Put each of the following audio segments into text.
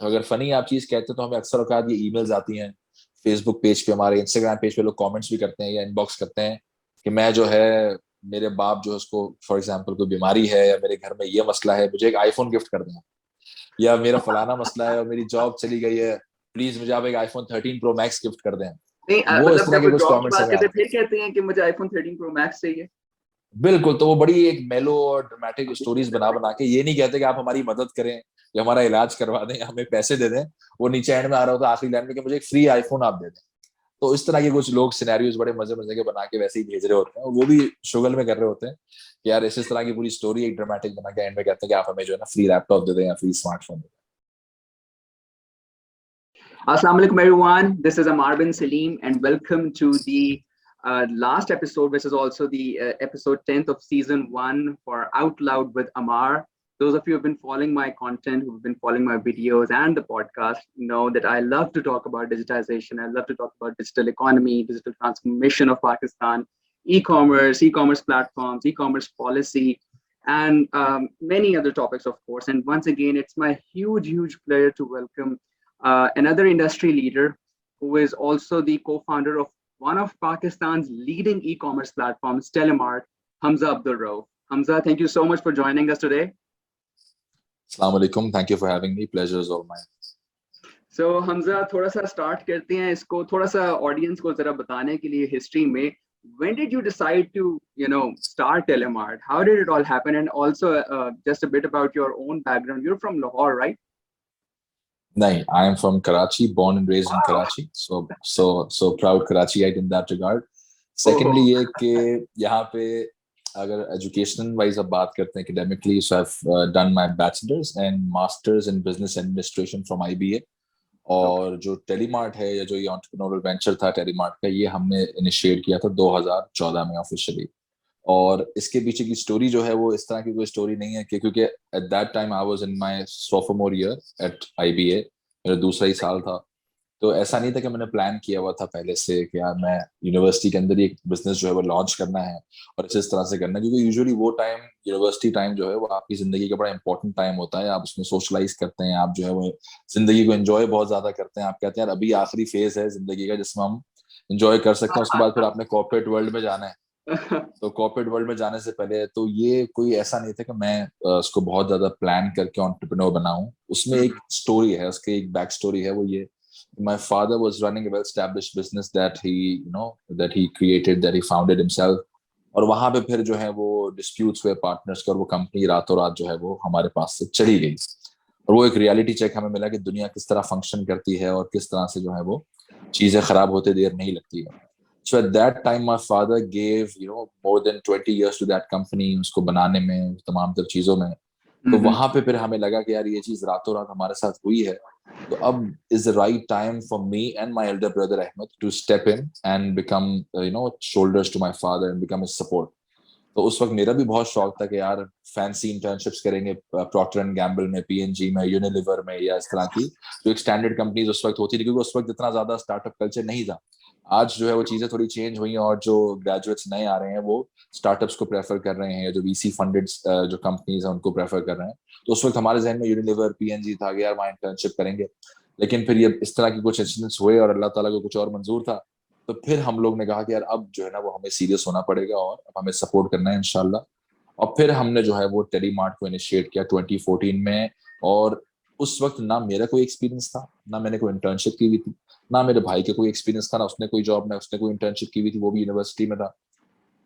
अगर फनी आप चीज कहते हैं तो हमें अक्सर औकात ये ईमेल्स आती हैं, फेसबुक पेज पे, हमारे इंस्टाग्राम पेज पे लोग कमेंट्स भी करते हैं या इनबॉक्स करते हैं कि मैं जो है, मेरे बाप जो है उसको फॉर एग्जांपल कोई बीमारी है, या मेरे घर में ये मसला है, मुझे एक आईफोन गिफ्ट कर दें, या मेरा फलाना मसला है और मेरी जॉब चली गई है, प्लीज मुझे आप एक आईफोन 13 प्रो मैक्स गिफ्ट कर दें। नहीं वो इस मतलब तरह जब के वो कुछ जॉब की कमेंट्स बात हमें करते आते हैं फिर कहते हैं कि मुझे आईफोन 13 प्रो मैक्स चाहिए। हैं। बिल्कुल, तो वो बड़ी एक मेलो और ड्रामेटिक स्टोरीज बना बना के, ये नहीं कहते कि आप हमारी मदद करें या हमारा इलाज करवा दें या हमें पैसे दे दें। वो नीचे एंड में आ रहा होता है आखिरी लाइन में कि मुझे एक फ्री आईफोन आप दे दें। तो इस तरह के कुछ लोग सिनेरियोज बड़े मजे मजे के बना के वैसे ही भेज रहे होते हैं, और वो भी शुगल में कर रहे होते हैं कि यार इस तरह की पूरी स्टोरी एक ड्रामेटिक बना के एंड में कहते हैं कि आप हमें जो है ना फ्री लैपटॉप दे दें या free smartphone they Assalamu alaikum, everyone. This is Amar bin Salim, and welcome to the last episode, which is also the episode 10th of season one for Out Loud with Amar. Those of you who have been following my content, who've been following my videos and the podcast, know that I love to talk about digitization. I love to talk about digital economy, digital transformation of Pakistan, e-commerce platforms, e-commerce policy, and many other topics, of course. And once again, it's my huge pleasure to welcome another industry leader who is also the co-founder of one of Pakistan's leading e-commerce platforms, Telemart, Hamza Abdul Rauf. Hamza, thank you so much for joining us today. Assalamu alaikum, thank you for having me, pleasure is all mine. So Hamza, थोड़ा सा start करते हैं इसको, थोड़ा सा audience को जरा बताने के लिए history में, when did you decide to start Telemart? How did it all happen? And also just a bit about your own background. You're from Lahore, right? Nahi, I am from Karachi, born and raised in Wow. Karachi, so proud Karachiite in that regard. Secondly, Oh. ये कि यहाँ पे अगर education wise अब बात करते हैं academically, so I done my bachelors and masters in business administration from IBA. Okay. और जो टेलीमार्ट है, या जो ये एंटरप्रेन्योरियल वेंचर था टेलीमार्ट का, ये हमने इनिशिएट किया था 2014 में ऑफिशियली। और इसके पीछे की स्टोरी जो है वो इस तरह की कोई स्टोरी नहीं है कि क्योंकि at that time I was in my sophomore year at IBA, मेरा दूसरा ही साल था। तो ऐसा नहीं था कि मैंने प्लान किया हुआ था पहले से कि यार मैं यूनिवर्सिटी के अंदर ही एक बिजनेस जो है वो लॉन्च करना है और इस तरह से करना है, क्योंकि यूजुअली वो टाइम, यूनिवर्सिटी टाइम जो है वो आपकी जिंदगी का बड़ा इंपॉर्टेंट टाइम होता है। आप उसमें सोशलाइज करते हैं, आप जो है वो जिंदगी को एंजॉय बहुत ज्यादा करते हैं। आप कहते हैं यार अभी आखिरी फेज है जिंदगी का जिसमें हम एंजॉय कर सकते हैं, उसके बाद फिर आपने कॉर्पोरेट वर्ल्ड में जाना है। तो कॉर्पोरेट वर्ल्ड में जाने से पहले तो ये कोई ऐसा नहीं था कि मैं उसको बहुत ज्यादा प्लान करके एंटरप्रेन्योर बनाऊं। उसमें एक स्टोरी है, उसकी एक बैक स्टोरी है। वो ये, my father was running a well established business that he created, that he founded himself। और वहां पे फिर जो है वो डिस्प्यूट्स हुए पार्टनर्स के, और वो कंपनी रातों रात जो है वो हमारे पास से चली गई। और वो एक रियलिटी चेक हमें मिला कि दुनिया किस तरह फंक्शन करती है और किस तरह से जो है वो चीजें खराब होते देर नहीं लगती है। So at that time my father gave more than 20 years to that company, उसको बनाने में, तमाम तर चीजों में। तो Mhm. वहां पे फिर हमें लगा कि यार ये चीज रातों रात हमारे साथ हुई है, तो अब is the right time for me and my elder brother Ahmed to step in and become shoulders to my father and become his support. तो उस वक्त मेरा भी बहुत शौक था कि यार फैंसी इंटर्नशिप्स करेंगे प्रॉक्टर एंड गैम्बल में, पीएनजी में, यूनिलीवर में, या इस तरह की जो एक स्टैंडर्ड कंपनीज उस वक्त होती थी, क्योंकि उस वक्त इतना ज्यादा स्टार्टअप कल्चर नहीं था। आज जो है वो चीजें थोड़ी चेंज हुई हैं, और जो ग्रेजुएट्स नए आ रहे हैं वो स्टार्टअप्स को प्रेफर कर रहे हैं, या जो वीसी फंडेड जो कंपनीज हैं उनको प्रेफर कर रहे हैं। तो उस वक्त हमारे जहन में यूनिलीवर, पीएनजी था कि यार वहाँ इंटर्नशिप करेंगे। लेकिन फिर ये इस तरह की कुछ इंसिडेंट्स हुए और अल्लाह ताला को कुछ और मंजूर था। तो फिर हम लोग ने कहा कि यार अब जो है ना वो हमें सीरियस होना पड़ेगा और अब हमें सपोर्ट करना है इंशाल्लाह। और फिर हमने जो है वो टेलीमार्ट को इनिशिएट किया 2014 में। और उस वक्त ना मेरा कोई एक्सपीरियंस था, ना मैंने कोई इंटर्नशिप की हुई थी, ना मेरे भाई के कोई एक्सपीरियंस था, ना उसने कोई जॉब, ना उसने कोई इंटर्नशिप की हुई थी, वो भी यूनिवर्सिटी में था।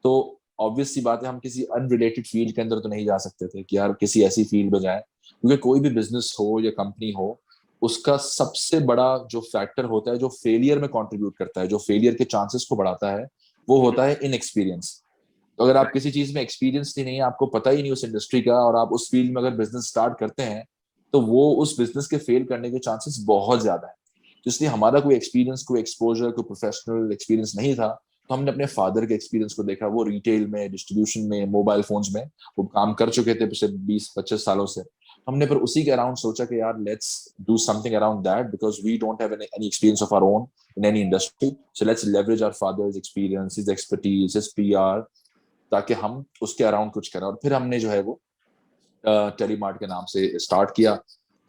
तो ऑब्वियस सी बात है हम किसी अनरिलेटेड फील्ड के अंदर तो नहीं जा सकते थे कि यार किसी ऐसी फील्ड में जाए, क्योंकि कोई भी बिजनेस हो या कंपनी हो, उसका सबसे बड़ा जो फैक्टर होता है, जो फेलियर में कंट्रीब्यूट करता है, जो फेलियर के चांसेस को बढ़ाता है, वो होता है इनएक्सपीरियंस। तो अगर आप किसी चीज में एक्सपीरियंस ही नहीं है, आपको पता ही नहीं उस इंडस्ट्री का, और आप उस फील्ड में अगर बिजनेस स्टार्ट करते हैं, तो वो उस बिजनेस के फेल करने के चांसेस बहुत ज्यादा है। तो इसलिए हमारा कोई एक्सपीरियंस, कोई एक्सपोजर, कोई प्रोफेशनल एक्सपीरियंस नहीं था। तो हमने अपने फादर के एक्सपीरियंस को देखा, वो रिटेल में, डिस्ट्रीब्यूशन में, मोबाइल फोन्स में वो काम कर चुके थे पिछले 20-25 सालों से। हमने फिर उसी के अराउंड सोचा कि यार let's do something around that, because we don't have any experience of our own in any industry, so let's leverage our father's experience, his expertise, his PR, ताकि हम उसके अराउंड कुछ करें। और फिर हमने जो है वो टेलीमार्ट के नाम से स्टार्ट किया।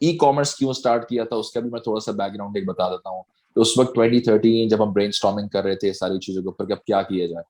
ई कॉमर्स क्यों स्टार्ट किया था उसका भी मैं थोड़ा सा बैकग्राउंड एक बता देता हूँ। तो उस वक्त 2013 जब हम ब्रेनस्टॉर्मिंग कर रहे थे सारी चीजों के ऊपर कि अब क्या किया जाए,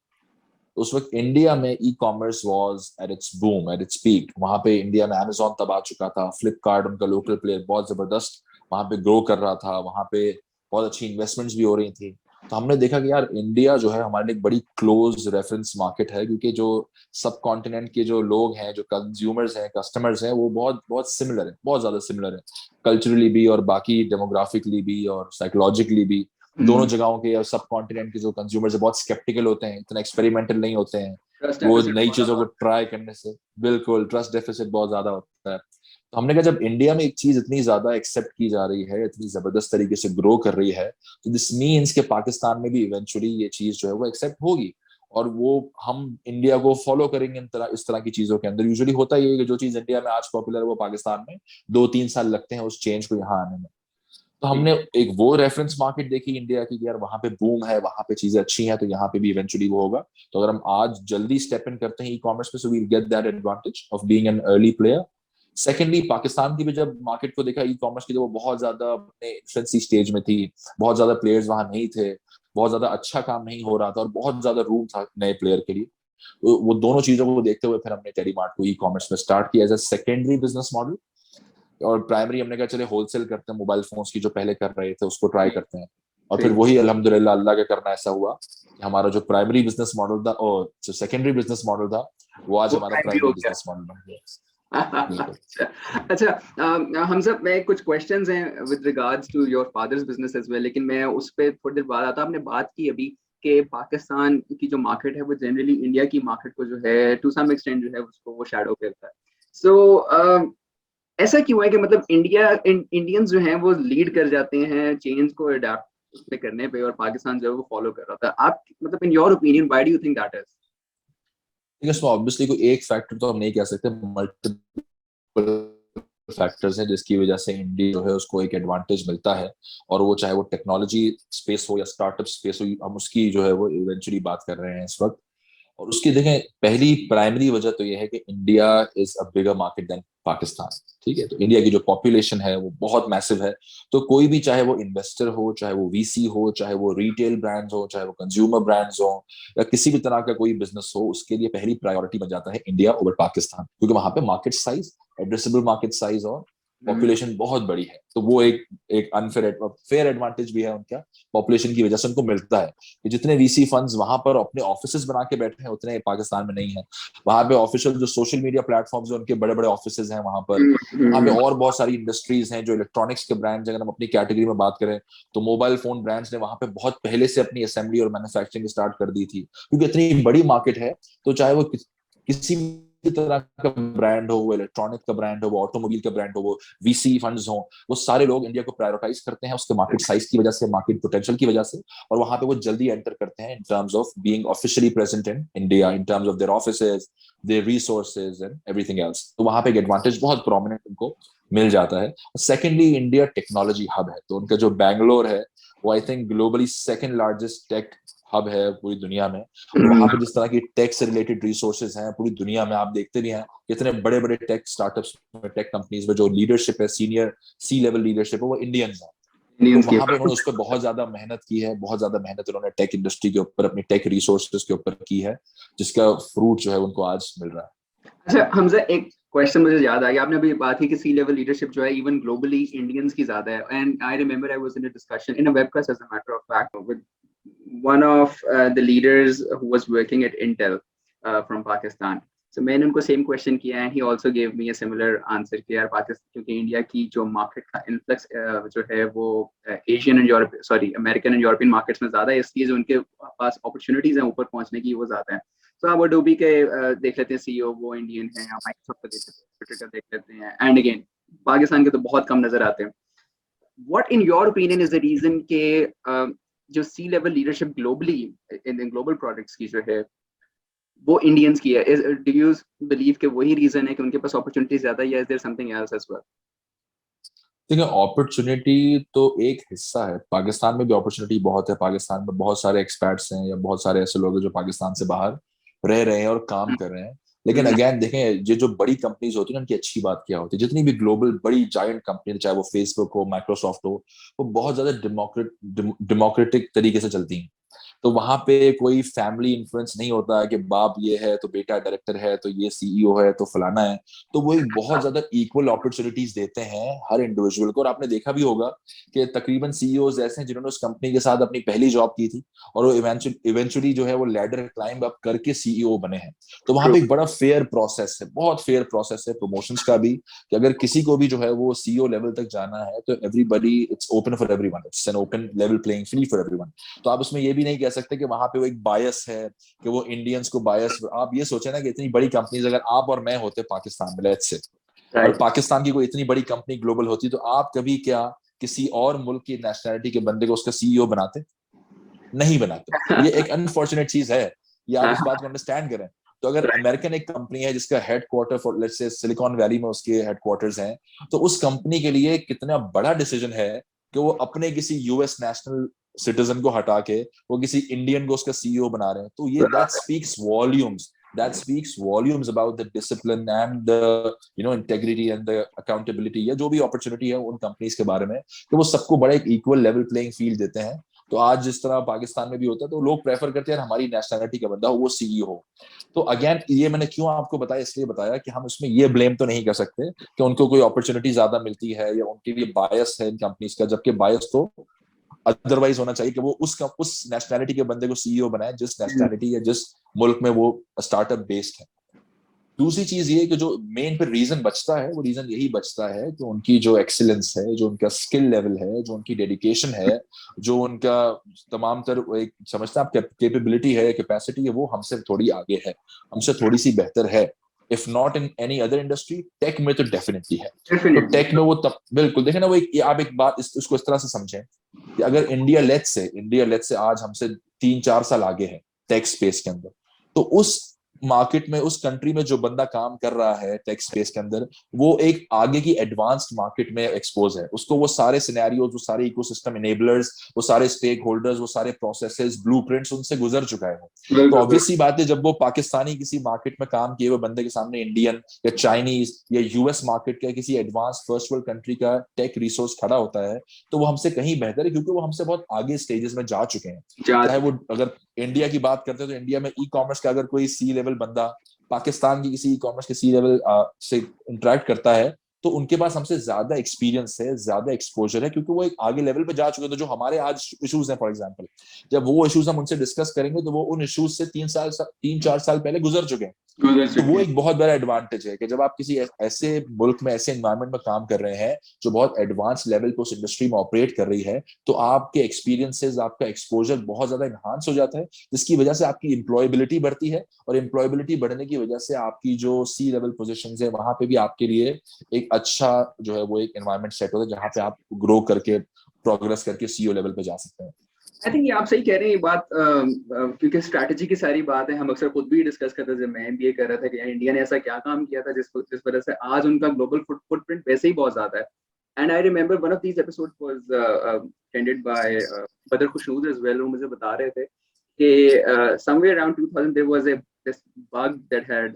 तो उस वक्त इंडिया में e commerce was at its boom, at its peak. वहां पे इंडिया में अमेजोन तब आ चुका था, फ्लिपकार्ट उनका लोकल प्लेयर बहुत जबरदस्त वहां पे ग्रो कर रहा था, वहां पे बहुत अच्छी इन्वेस्टमेंट्स भी हो रही थी। तो हमने देखा कि यार इंडिया जो है हमारे लिए एक बड़ी क्लोज रेफरेंस मार्केट है, क्योंकि जो सब कॉन्टिनेंट के जो लोग हैं, जो कंज्यूमर्स हैं, कस्टमर्स हैं, वो बहुत बहुत सिमिलर है, बहुत ज्यादा सिमिलर है, कल्चरली भी और बाकी डेमोग्राफिकली भी और साइकोलॉजिकली भी। दोनों Hmm. जगहों के और सब कॉन्टिनेंट के जो कंज्यूमर्स है बहुत स्केप्टिकल होते हैं, इतना एक्सपेरिमेंटल नहीं होते हैं। Trust वो deficit नई बहुत चीजों ज्यादा को होता ट्राई करने से बिल्कुल ट्रस्ट डेफिसिट बहुत ज्यादा होता है। तो हमने कहा जब इंडिया में एक चीज इतनी ज्यादा एक्सेप्ट की जा रही है, इतनी जबरदस्त तरीके से ग्रो कर रही है, तो दिस मीन्स के पाकिस्तान में भी इवेंचुअली ये चीज जो है वो एक्सेप्ट होगी, और वो हम इंडिया को फॉलो करेंगे इस तरह की चीजों के अंदर। यूजुअली होता ही है कि जो चीज इंडिया में आज पॉपुलर है वो पाकिस्तान में 2-3 साल लगते हैं उस चेंज को यहाँ आने में। तो है। हमने एक वो रेफरेंस मार्केट देखी इंडिया की कि यार वहां पे बूम है, वहां पे चीजें अच्छी हैं, तो यहाँ पे भी इवेंचुअली वो होगा। तो अगर हम आज जल्दी स्टेप इन करते हैं ई कॉमर्स में, so we get that advantage of being an early player. Secondly, Pakistan की भी जब मार्केट को देखा ई कॉमर्स की, तो वो बहुत ज्यादा अपने इन्फेंसी स्टेज में थी, बहुत ज्यादा प्लेयर्स वहां नहीं थे, बहुत ज्यादा अच्छा काम नहीं हो रहा था, और बहुत ज्यादा रूम था नए प्लेयर के लिए। तो वो दोनों चीजों को देखते हुए फिर हमने टेलीमार्ट को ई कॉमर्स में स्टार्ट किया as a secondary business model. और प्राइमरी हमने कहा चले होलसेल करते हैं, मोबाइल फोन्स की जो पहले कर रहे थे उसको ट्राई जी, करते हैं। और फिर जी। वही अल्हम्दुलिल्लाह अल्लाह के करना ऐसा हुआ कि हमारा जो प्राइमरी बिजनेस मॉडल था और जो सेकेंडरी बिजनेस मॉडल था वो आज वो हमारा प्राइमरी हो प्राइमरी गया। बिजनेस मॉडल बन गया। बिल्कुल। अच्छा। अच्छा, हम सब मैं कुछ क्वेश्चंस हैं with regards to your father's business as well, लेकिन मैं उस पर थोड़ी देर बाद आता। आपने बात की अभी कि पाकिस्तान की जो मार्केट है वो जनरली इंडिया की मार्केट को जो है टू सम एक्सटेंट जो है उसको वो शैडो करता है। सो ऐसा क्यों है कि मतलब इंडियंस जो हैं वो लीड कर जाते हैं चेंज को अडाप्ट उसमें करने पे, और पाकिस्तान जो है वो फॉलो कर रहा था? आप मतलब इन your opinion why do you think that is? ठीक है, ऑब्वियसली कोई एक फैक्टर तो हम नहीं कह सकते, मल्टीपल फैक्टर्स हैं जिसकी वजह से इंडिया जो है उसको एक एडवांटेज मिलता है। और वो चाहे वो टेक्नोलॉजी स्पेस हो या स्टार्टअप स्पेस हो, हम उसकी जो है वो इवेंचुअली बात कर रहे हैं इस वक्त। और उसकी देखें, पहली प्राइमरी वजह तो ये है कि India is a bigger market than Pakistan. ठीक है, तो इंडिया की जो पॉपुलेशन है वो बहुत मैसिव है। तो कोई भी, चाहे वो इन्वेस्टर हो, चाहे वो वीसी हो, चाहे वो रिटेल ब्रांड्स हो, चाहे वो कंज्यूमर ब्रांड्स हो, या किसी भी तरह का कोई बिजनेस हो, उसके लिए पहली प्रायोरिटी बन जाता है इंडिया ओवर पाकिस्तान, क्योंकि वहां पे market size, addressable market size और पॉपुलेशन बहुत बड़ी है। तो वो एक एक अनफेयर फेयर एडवांटेज भी है उनका, पॉपुलेशन की वजह से उनको मिलता है कि जितने वीसी फंड्स वहां पर अपने ऑफिसेज बना के बैठे हैं उतने पाकिस्तान में नहीं है। वहां पे ऑफिशियल जो सोशल मीडिया प्लेटफॉर्म्स हैं उनके बड़े बड़े ऑफिसेज हैं वहां पर। वहां पे और बहुत सारी इंडस्ट्रीज हैं, जो इलेक्ट्रॉनिक्स के ब्रांड्स, अगर हम अपनी कैटेगरी में बात करें तो मोबाइल फोन ब्रांड्स ने वहां पे बहुत पहले से अपनी असेंबली और मैन्युफैक्चरिंग स्टार्ट कर दी थी, क्योंकि इतनी बड़ी मार्केट है। तो चाहे वो किसी भी तरह का ब्रांड हो, वो इलेक्ट्रॉनिक का ब्रांड हो, वो ऑटोमोबाइल का ब्रांड हो, वो वीसी फंड्स हो, वो सारे लोग इंडिया को प्रायोरिटाइज करते हैं उसके मार्केट साइज की वजह से, मार्केट पोटेंशियल की वजह से। और वहां पे वो जल्दी एंटर करते हैं in terms of being officially present in India, in terms of their offices, their resources and everything else. तो वहां पे एक एडवांटेज बहुत प्रोमिनेंट उनको मिल जाता है। सेकेंडली, इंडिया टेक्नोलॉजी हब है, तो उनका जो बैंगलोर है वो I think globally second largest tech hub है पूरी दुनिया में। और वहां पे जिस तरह की टेक से रिलेटेड रिसोर्सेज हैं पूरी दुनिया में, आप देखते भी हैं कितने बड़े बड़े टेक स्टार्टअप्स में, टेक कंपनीज में जो लीडरशिप है, सीनियर सी लेवल लीडरशिप है, वो इंडियंस है। तो इंडियंस की वहां पे उन्होंने उस पर बहुत ज्यादा मेहनत की है, बहुत ज्यादा मेहनत उन्होंने टेक इंडस्ट्री के ऊपर, अपनी टेक रिसोर्सेज के ऊपर की है, जिसका फ्रूट जो है उनको आज मिल रहा है। अच्छा हमजा, एक क्वेश्चन मुझे याद आ गया। आपने अभी बात की कि सी लेवल लीडरशिप जो है इवन ग्लोबली इंडियंस की ज्यादा है। And I remember I was in a discussion in a webcast as a matter of fact with one of the leaders who was working at Intel from Pakistan. So मैंने उनको same question किया and he also give me a similar answer कि यार पाकिस्तान, क्योंकि India की जो market का influx जो है वो Asian and Europe, sorry American and European markets में ज्यादा है, इसलिए जो उनके पास अपॉर्चुनिटीज हैं ऊपर पहुंचने की वो ज्यादा है। तो आप अडोबी के देख लेते हैं सीईओ, वो इंडियन है, या माइक्रोसॉफ्ट का देख लेते हैं, ट्विटर का देख लेते हैं, एंड अगेन पाकिस्तान के तो बहुत कम नजर आते हैं। What in your opinion is the reason के जो C level leadership globally in global products की जो है वो इंडियंस की है? डू यू बिलीव कि वही रीजन है कि उनके पास अपॉर्चुनिटीज ज्यादा है, या is there something else as well? देखिए, अपॉर्चुनिटी तो एक हिस्सा है, पाकिस्तान में भी अपॉर्चुनिटी बहुत है। पाकिस्तान में बहुत सारे एक्सपर्ट्स हैं या बहुत सारे ऐसे लोग हैं जो पाकिस्तान से बाहर रह रहे हैं और काम कर रहे हैं। लेकिन अगेन देखें, ये जो बड़ी कंपनीज होती है ना, उनकी अच्छी बात क्या होती है, जितनी भी ग्लोबल बड़ी जायंट कंपनी, चाहे वो फेसबुक हो, माइक्रोसॉफ्ट हो, वो बहुत ज्यादा डेमोक्रेटिक तरीके से चलती हैं। तो वहां पे कोई फैमिली इन्फ्लुएंस नहीं होता है कि बाप ये है तो बेटा डायरेक्टर है, तो ये सीईओ है तो फलाना है। तो वो एक बहुत ज्यादा इक्वल अपॉर्चुनिटीज देते हैं हर इंडिविजुअल को। और आपने देखा भी होगा कि तकरीबन सीईओज ऐसे हैं जिन्होंने उस कंपनी के साथ अपनी पहली जॉब की थी, और वो इवेंचुअली जो है वो लैडर क्लाइंब अप करके सीईओ बने हैं। तो वहां पे एक बड़ा फेयर प्रोसेस है, बहुत फेयर प्रोसेस है प्रमोशंस का भी, कि अगर किसी को भी जो है वो सीईओ लेवल तक जाना है तो everybody, it's open for everyone, it's an open level playing field for everyone. तो आप उसमें ये भी नहीं कह सकते कि वहां पे वो एक बायस है, कि वो इंडियंस को बायस। आप ये सोचे ना कि इतनी बड़ी कंपनीज अगर आप और मैं होते पाकिस्तान में, लेट्स से, और राइट। पाकिस्तान की कोई इतनी बड़ी कंपनी ग्लोबल होती, तो आप कभी क्या किसी और मुल्क की नेशनैलिटी के बंदे को उसका सीईओ बनाते? नहीं बनाते। तो ये एक अनफॉर्चुनेट चीज है, ये आप इस बात को अंडरस्टैंड करें। तो अगर अमेरिकन एक कंपनी है जिसका headquarter for let's say silicon valley में उसके हेडक्वार्टर्स हैं, तो उस कंपनी के लिए कितना बड़ा डिसीजन है कि वो अपने किसी यूएस नेशनल सिटीजन को हटा के वो किसी इंडियन को उसका सीईओ बना रहे हैं। तो ये that speaks volumes about the discipline and the integrity and the accountability, या जो भी अपॉर्चुनिटी है उन कंपनीज के बारे में, कि वो सबको बड़ा एक इक्वल लेवल प्लेइंग फील्ड देते हैं। तो आज जिस तरह पाकिस्तान में भी होता है, तो लोग प्रेफर करते हैं हमारी नेशनैलिटी का बंदा हो वो सीईओ हो। तो अगेन ये मैंने क्यों आपको बताया, इसलिए बताया कि हम उसमें ये ब्लेम तो नहीं कर सकते कि उनको कोई अपॉर्चुनिटी ज्यादा मिलती है या उनके लिए बायस है इन कंपनीज का, जबकि बायस तो अदरवाइज होना चाहिए कि वो उस नेशनैलिटी के बंदे को सीईओ बनाए जिस नेशनैलिटी या जिस मुल्क में वो स्टार्टअप बेस्ड है। दूसरी चीज ये कि जो मेन पर रीजन बचता है, वो रीजन यही बचता है कि उनकी जो एक्सीलेंस है, जो उनका स्किल लेवल है, जो उनकी डेडिकेशन है, जो उनका तमाम तर एक समझते हैं आप कैपेबिलिटी है, कैपेसिटी है, वो हमसे थोड़ी आगे है, हमसे थोड़ी सी बेहतर है। If not in any other industry, tech में तो डेफिनेटली है। तो डेफिनेटली। टेक में वो तब बिल्कुल देखे ना, वो एक आप एक बात इसको इस तरह से समझें कि अगर इंडिया लेट्स से आज हमसे 3-4 साल आगे है टेक स्पेस के अंदर, तो उस मार्केट में, उस कंट्री में जो बंदा काम कर रहा है टेक स्पेस के अंदर, वो एक आगे की एडवांस्ड मार्केट में एक्सपोज है। उसको वो सारे सिनेरियोज, वो सारे इकोसिस्टम इनेबलर्स, वो सारे स्टेक होल्डर्स, वो सारे प्रोसेसेस, ब्लूप्रिंट्स उनसे गुजर चुका है। तो बिल्कुल ऑब्वियस सी बात है, जब वो पाकिस्तानी किसी मार्केट में काम किए हुए बंदे के सामने इंडियन या चाइनीज या यूएस मार्केट का किसी एडवांस फर्स्ट वर्ल्ड कंट्री का टेक रिसोर्स खड़ा होता है, तो वो हमसे कहीं बेहतर है, क्योंकि वो हमसे बहुत आगे स्टेजेस में जा चुके हैं। चाहे वो, अगर इंडिया की बात करते हैं, तो इंडिया में ई कॉमर्स का अगर कोई सी लेवल बंदा पाकिस्तान की किसी ई कॉमर्स के सी लेवल से इंटरेक्ट करता है, तो उनके पास हमसे ज्यादा एक्सपीरियंस है, ज्यादा एक्सपोजर है, क्योंकि वो एक आगे लेवल पे जा चुके हैं। तो जो हमारे आज इश्यूज हैं, फॉर एग्जांपल, जब वो इश्यूज हम उनसे डिस्कस करेंगे, तो वो उन इश्यूज से 3-4 साल पहले गुजर चुके हैं। तो वो एक बहुत बड़ा एडवांटेज है कि जब आप किसी ऐसे मुल्क में, ऐसे एनवायरनमेंट में काम कर रहे हैं जो बहुत एडवांस लेवल पे उस इंडस्ट्री में ऑपरेट कर रही है, तो आपके एक्सपीरियंसेस, आपका एक्सपोजर बहुत ज्यादा इन्हांस हो जाता है, जिसकी वजह से आपकी एम्प्लॉयबिलिटी बढ़ती है। और एम्प्लॉयबिलिटी बढ़ने की वजह से आपकी जो सी लेवल पोजिशन है, वहां पे भी आपके लिए एक अच्छा जो है वो एक एनवायरनमेंट सेट होता है, जहाँ पे आप ग्रो करके, प्रोग्रेस करके सीईओ लेवल पे जा सकते हैं। आई थिंक ये आप सही कह रहे हैं, ये बात क्योंकि स्ट्रैटेजी की सारी बात है, हम अक्सर खुद भी डिस्कस करते थे, मैं भी ये कह रहा था कि यार इंडिया ने ऐसा क्या काम किया था जिस वजह से आज उनका ग्लोबल फुटप्रिंट वैसे ही बहुत ज्यादा है। And I remember one of these episode was attended by बदर खुशनूद एज वेल। वो मुझे बता रहे थे कि somewhere around 2000 there was a this bug that had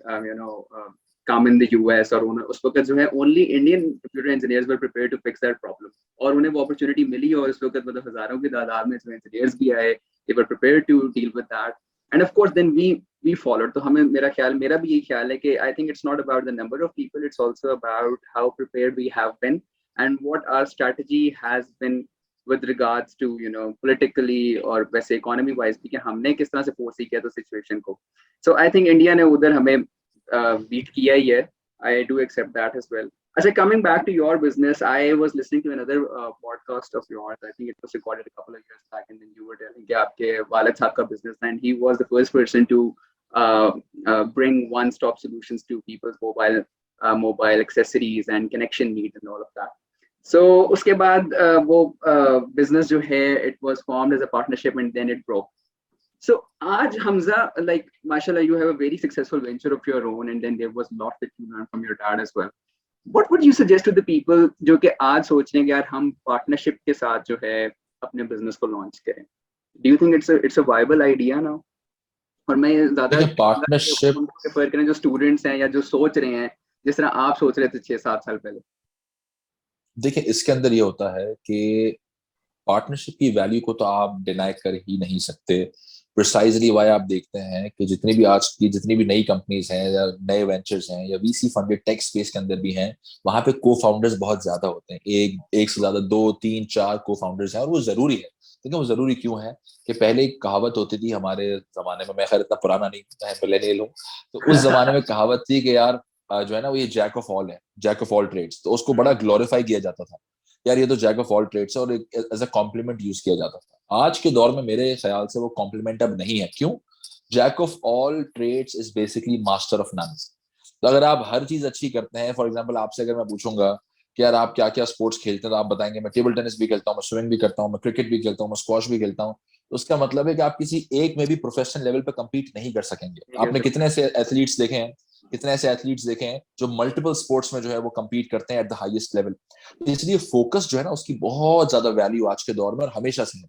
come in the US, और उस वक्त जो है only Indian computer engineers were prepared to fix that problem, और उन्हें वो अपॉर्चुनिटी मिली, और इस वक्त मतलब हजारों की तादाद में जो इंजीनियर्स भी आए, they were prepared to deal with that, and of course then we followed। तो हमें, मेरा भी यही ख्याल है कि I think it's not about the number of people, it's also about how prepared we have been and what our strategy has been with regards to politically और वैसे economy wise भी, कि हमने किस तरह से फोर्स किया था सिचुएशन को। So I think India ने उधर हमें बीट किया ही है। I do accept that as well. Actually, coming back to your business, I was listening to another podcast of yours. I think it was recorded a couple of years back, and then you were telling कि आपके वालिद साहब का business था, and he was the first person to bring one-stop solutions to people's mobile accessories and connection needs and all of that. So उसके बाद वो business जो है, it was formed as a partnership and then it broke. So Aj Hamza, like mashallah, you have a very successful venture of your own, and then there was a lot that you learned from your dad as well. What would you suggest to the people जो कि आज सोच रहे हैं कि यार हम partnership के साथ जो है अपने business को launch करें? Do you think it's a viable idea now? और मैं ज्यादा देखिए पार्टनरशिप, प्रेफर करें जो स्टूडेंट्स हैं या जो सोच रहे हैं जिस तरह आप सोच रहे थे 6-7 साल पहले। देखिए इसके अंदर ये होता है कि पार्टनरशिप की वैल्यू को तो आप डिनाई कर ही नहीं सकते। प्रिसाइजली वाई आप देखते हैं कि जितनी भी आज की जितनी भी नई कंपनीज हैं या नए वेंचर्स हैं या वीसी फंडेड टेक स्पेस के अंदर भी हैं, वहां पे को फाउंडर्स बहुत ज्यादा होते हैं। एक एक से ज्यादा, दो तीन चार को फाउंडर्स हैं, और वो जरूरी है। देखिए वो जरूरी क्यों है कि पहले एक कहावत होती थी हमारे जमाने में, मैं खैर इतना पुराना नहीं, मैं मिलेनियल हूँ, तो उस जमाने में कहावत थी कि यार जो है ना वो ये जैक ऑफ ऑल है, जैक ऑफ ऑल ट्रेड्स, तो उसको बड़ा ग्लोरीफाई किया जाता था। यार ये तो जैक ऑफ ऑल ट्रेड्स है, और एज अ कॉम्प्लीमेंट यूज किया जाता था। आज के दौर में मेरे ख्याल से वो कॉम्प्लीमेंट अब नहीं है। क्यों? Jack of all trades is basically master of none. तो अगर आप हर चीज अच्छी करते हैं, फॉर एग्जाम्पल आपसे अगर मैं पूछूंगा कि यार आप क्या क्या स्पोर्ट्स खेलते हैं, तो आप बताएंगे मैं टेबल टेनिस भी खेलता हूँ, मैं स्विमिंग भी करता हूँ, मैं क्रिकेट भी खेलता हूँ, मैं स्क्वॉश भी खेलता हूँ। तो उसका मतलब है कि आप किसी एक में भी प्रोफेशनल लेवल पे compete नहीं कर सकेंगे। ठीक है आपने सर। कितने ऐसे एथलीट्स देखे हैं, कितने ऐसे एथलीट्स देखे हैं जो मल्टीपल स्पोर्ट्स में जो है वो compete करते हैं एट द हाईएस्ट लेवल। तो इसलिए फोकस जो है ना उसकी बहुत ज्यादा वैल्यू आज के दौर में और हमेशा से है।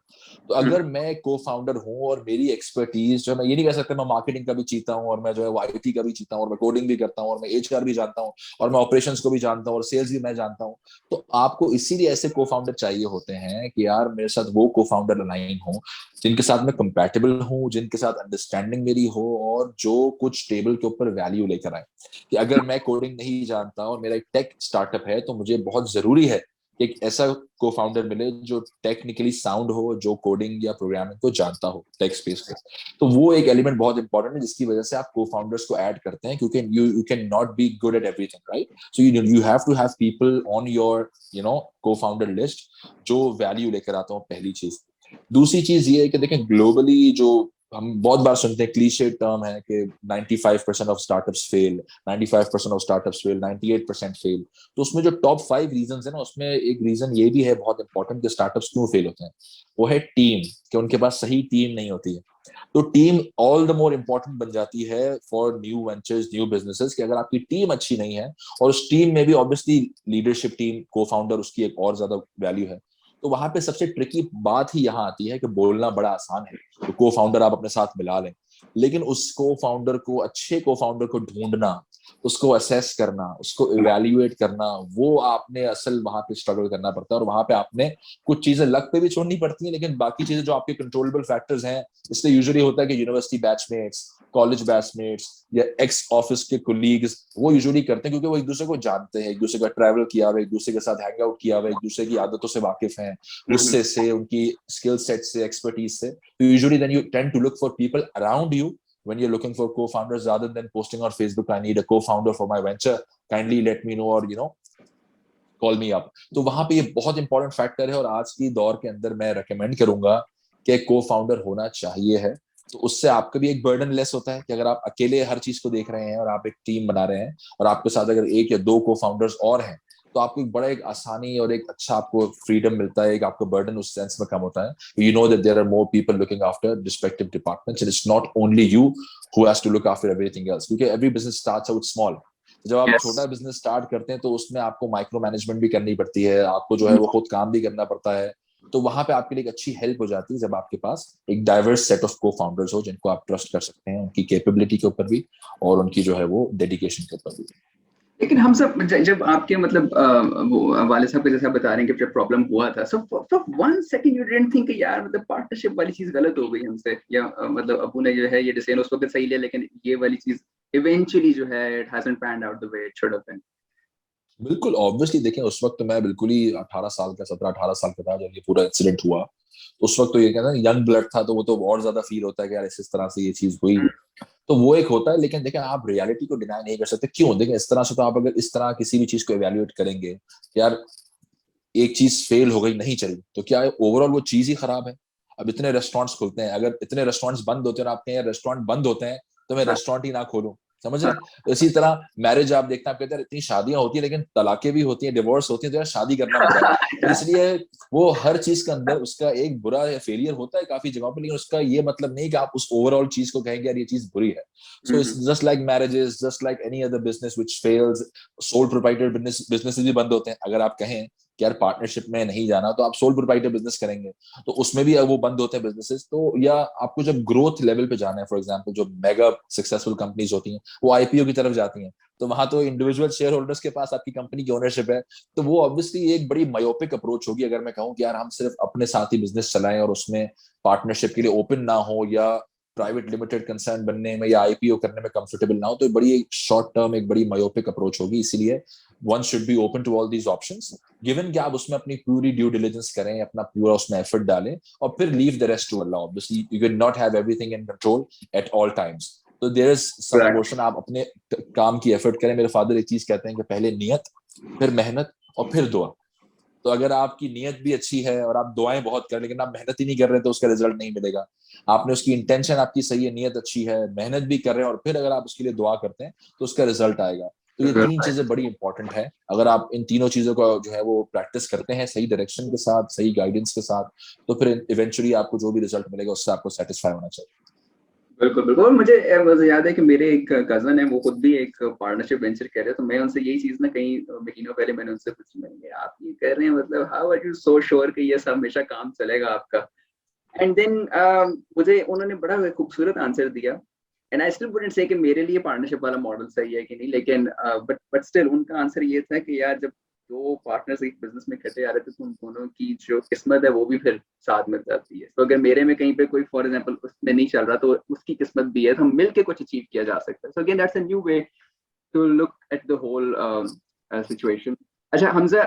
तो अगर मैं को फाउंडर हूँ और मेरी एक्सपर्टीज जो है, मैं ये नहीं कह सकता मैं मार्केटिंग का भी चीता हूँ और मैं जो है वो आईटी का भी चीता हूँ और मैं कोडिंग भी करता हूँ और मैं एचआर भी जानता हूँ और मैं ऑपरेशंस को भी जानता हूँ और सेल्स भी मैं जानता हूँ। तो आपको इसीलिए ऐसे को फाउंडर चाहिए होते हैं कि यार मेरे साथ वो को फाउंडर अलाइन हो जिनके साथ मैं कंपैटिबल हूँ, जिनके साथ अंडरस्टैंडिंग मेरी हो, और जो कुछ टेबल के ऊपर वैल्यू लेकर आए। कि अगर मैं कोडिंग नहीं जानता और मेरा एक टेक स्टार्टअप है, तो मुझे बहुत जरूरी है कि एक ऐसा को फाउंडर मिले जो टेक्निकली साउंड हो, जो कोडिंग या प्रोग्रामिंग को जानता हो, टेक स्पेस को। तो वो एक एलिमेंट बहुत इंपॉर्टेंट है जिसकी वजह से आप को फाउंडर्स को ऐड करते हैं, क्योंकि you can not be good at everything, right? So you have to have people on your cofounder list जो वैल्यू लेकर आता हो, पहली चीज। दूसरी चीज ये है कि देखें ग्लोबली जो हम बहुत बार सुनते हैं, क्लीशे टर्म है कि 95% of startups fail, 95% of startups fail, 98% fail. तो उसमें जो टॉप 5 रीजन है ना, उसमें एक रीजन ये भी है बहुत इंपॉर्टेंट कि स्टार्टअप्स क्यों फेल होते हैं। वो है टीम, कि उनके पास सही टीम नहीं होती है। तो team all the more important बन जाती है for new ventures, new businesses, कि अगर आपकी टीम अच्छी नहीं है, और उस टीम में भी ऑब्वियसली लीडरशिप टीम, को फाउंडर, उसकी एक और ज्यादा वैल्यू है। तो वहां पे सबसे ट्रिकी बात ही यहाँ आती है कि बोलना बड़ा आसान है, तो को फाउंडर आप अपने साथ मिला लें, लेकिन उस को फाउंडर को, अच्छे को फाउंडर को ढूंढना, उसको असेस करना, उसको इवेल्युएट करना, वो आपने असल वहां पे स्ट्रगल करना पड़ता है। और वहां पे आपने कुछ चीजें लक पे भी छोड़नी पड़ती हैं, लेकिन बाकी चीजें जो आपके कंट्रोलेबल फैक्टर्स हैं, इसलिए यूजुअली होता है कि यूनिवर्सिटी बैचमेट्स, कॉलेज बैचमेट्स या एक्स ऑफिस के कोलीग्स वो यूजुअली करते हैं, क्योंकि वो एक दूसरे को जानते हैं, एक दूसरे का ट्रैवल किया हुआ, एक दूसरे के साथ हैंग आउट किया हुआ, एक दूसरे की आदतों से वाकिफ हैं, गुस्से से, उनकी स्किल सेट से, एक्सपर्टीज से। तो usually then you tend to look for people around you when you're looking for co-founders, rather than posting on Facebook, I need a co-founder for my venture, kindly let me know, or call me up. तो वहां पे ये बहुत important factor है, और आज की दौर के अंदर मैं रेकमेंड करूंगा कि को फाउंडर होना चाहिए है। तो उससे आपका भी एक बर्डन लेस होता है, कि अगर आप अकेले हर चीज को देख रहे हैं और आप एक टीम बना रहे हैं, और आपके साथ अगर एक या दो को फाउंडर्स और हैं, तो आपको एक बड़ा एक आसानी और एक अच्छा आपको फ्रीडम मिलता है, एक आपका बर्डन उस सेंस में कम होता है। You know that there are more people looking after respective departments, it is not only you who has to look after everything else, क्योंकि every business starts out small. जब आप यस। छोटा business start करते हैं, तो उसमें आपको micro management भी करनी पड़ती है, आपको जो है वो खुद काम भी करना पड़ता है। तो वहां पे आपके लिए एक अच्छी हेल्प हो जाती है जब आपके पास एक डाइवर्स सेट ऑफ को फाउंडर्स हो, जिनको आप ट्रस्ट कर सकते हैं, उनकी कैपेबिलिटी के ऊपर भी और उनकी जो है वो डेडिकेशन के ऊपर भी। लेकिन हम सब जब आपके मतलब वो वाले साहब के जैसा बता रहे हैं कि जब प्रॉब्लम हुआ था, so for 1 second you didn't think यार मतलब पार्टनरशिप वाली चीज गलत हो गई हमसे, या मतलब अबू ने जो है ये डिसीजन उस वक्त सही लिया, लेकिन ये वाली चीज इवेंचुअली जो है it hasn't panned out the way it should have been. बिल्कुल ऑब्वियसली देखें, उस वक्त तो मैं बिल्कुल ही 18 साल का, 17-18 साल का था जब ये पूरा इंसिडेंट हुआ। तो उस वक्त तो ये कहना यंग ब्लड था, तो वो तो और ज्यादा फील होता है कि यार इस तरह से ये चीज हुई। तो वो एक होता है, लेकिन देखें आप रियलिटी को डिनाई नहीं कर सकते। क्यों? देखें इस तरह से तो आप अगर इस तरह किसी भी चीज को एवेल्युएट करेंगे, यार एक चीज फेल हो गई, नहीं चली, तो क्या ओवरऑल वो चीज ही खराब है? अब इतने रेस्टोरेंट्स खुलते हैं, अगर इतने रेस्टोरेंट्स बंद होते हैं और आपके यहाँ रेस्टोरेंट बंद होते हैं, तो मैं रेस्टोरेंट ही ना खोलूं। समझ रहे हैं? इसी तरह मैरिज आप देखते हैं, आप कहते हैं इतनी शादियां होती है लेकिन तलाकें भी होती हैं, डिवोर्स होती है, तो यार शादी करना बुरा है। तो इसलिए वो हर चीज के अंदर उसका एक बुरा या फेलियर होता है काफी जगहों पर, लेकिन उसका ये मतलब नहीं कि आप उस ओवरऑल चीज को कहेंगे यार ये चीज बुरी है। So it's just like marriages, just like any other business which fails, sole proprietor business भी बंद होते हैं। अगर आप कहें कि यार पार्टनरशिप में नहीं जाना, तो आप सोल प्रोप्राइटर बिजनेस करेंगे, तो उसमें भी वो बंद होते हैं बिजनेसेस। तो या आपको जब ग्रोथ लेवल पे जाना है, फॉर एग्जांपल जो मेगा सक्सेसफुल कंपनीज होती हैं वो आईपीओ की तरफ जाती हैं, तो वहां तो इंडिविजुअल शेयर होल्डर्स के पास आपकी कंपनी की ओनरशिप है। तो वो ऑब्वियसली एक बड़ी मायोपिक अप्रोच होगी अगर मैं कहूँ कि यार हम सिर्फ अपने साथ ही बिजनेस चलाएं और उसमें पार्टनरशिप के लिए ओपन ना हो, या प्राइवेट लिमिटेड कंसर्न बनने में या आईपीओ करने में कंफर्टेबल ना हो, तो बड़ी एक शॉर्ट टर्म, एक बड़ी मायोपिक अप्रोच होगी। इसीलिए one should be open to all these options, given कि आप उसमें अपनी पूरी ड्यू डिलिजेंस करें, अपना पूरा उसमें एफर्ट डालें, और फिर leave the rest to Allah. Obviously you can not have everything in control at all times, तो there is some Right. Portion आप अपने काम की एफर्ट करें। मेरे फादर एक चीज कहते हैं कि पहले नियत, फिर मेहनत, और फिर दुआ। तो अगर आपकी नीयत भी अच्छी है और आप दुआएं बहुत कर, लेकिन आप मेहनत ही नहीं कर रहे, तो उसका रिजल्ट नहीं मिलेगा। आपने उसकी इंटेंशन आपकी सही है, नीयत अच्छी है, मेहनत भी कर रहे हैं, और फिर अगर आप उसके लिए दुआ करते हैं तो उसका रिजल्ट आएगा। तो ये तीन Right. चीजें बड़ी इंपॉर्टेंट है। अगर आप इन तीनों चीजों का जो है वो प्रैक्टिस करते हैं सही डायरेक्शन के साथ, सही गाइडेंस के साथ, तो फिर इवेंचुअली आपको जो भी रिजल्ट मिलेगा उससे आपको सेटिस्फाई होना चाहिए। बिल्कुल बिल्कुल। और मुझे याद है कि मेरे एक कजन है, वो खुद भी एक पार्टनरशिप वेंचर कर रहे हैं, तो मैं उनसे यही चीज ना कई महीनों पहले मैंने उनसे पूछी, मैंने कहा, आप ये कर रहे हैं, मतलब how are you so sure कि ये सब हमेशा काम चलेगा आपका? एंड देन मुझे उन्होंने बड़ा खूबसूरत आंसर दिया। And I still wouldn't say कि मेरे लिए पार्टनरशिप वाला मॉडल सही है कि नहीं, लेकिन बट स्टिल उनका आंसर ये था कि यार जब दो पार्टनर्स एक बिजनेस में इकट्ठे आ रहे थे तो उन दोनों की जो किस्मत है वो भी फिर साथ में जाती है। तो अगर मेरे में कहीं पे कोई फॉर एग्जांपल उसमें नहीं चल रहा तो उसकी किस्मत भी है, तो हम मिलके कुछ अचीव किया जा सकता है। So again that's a new way to look at the whole situation. अच्छा हमजा,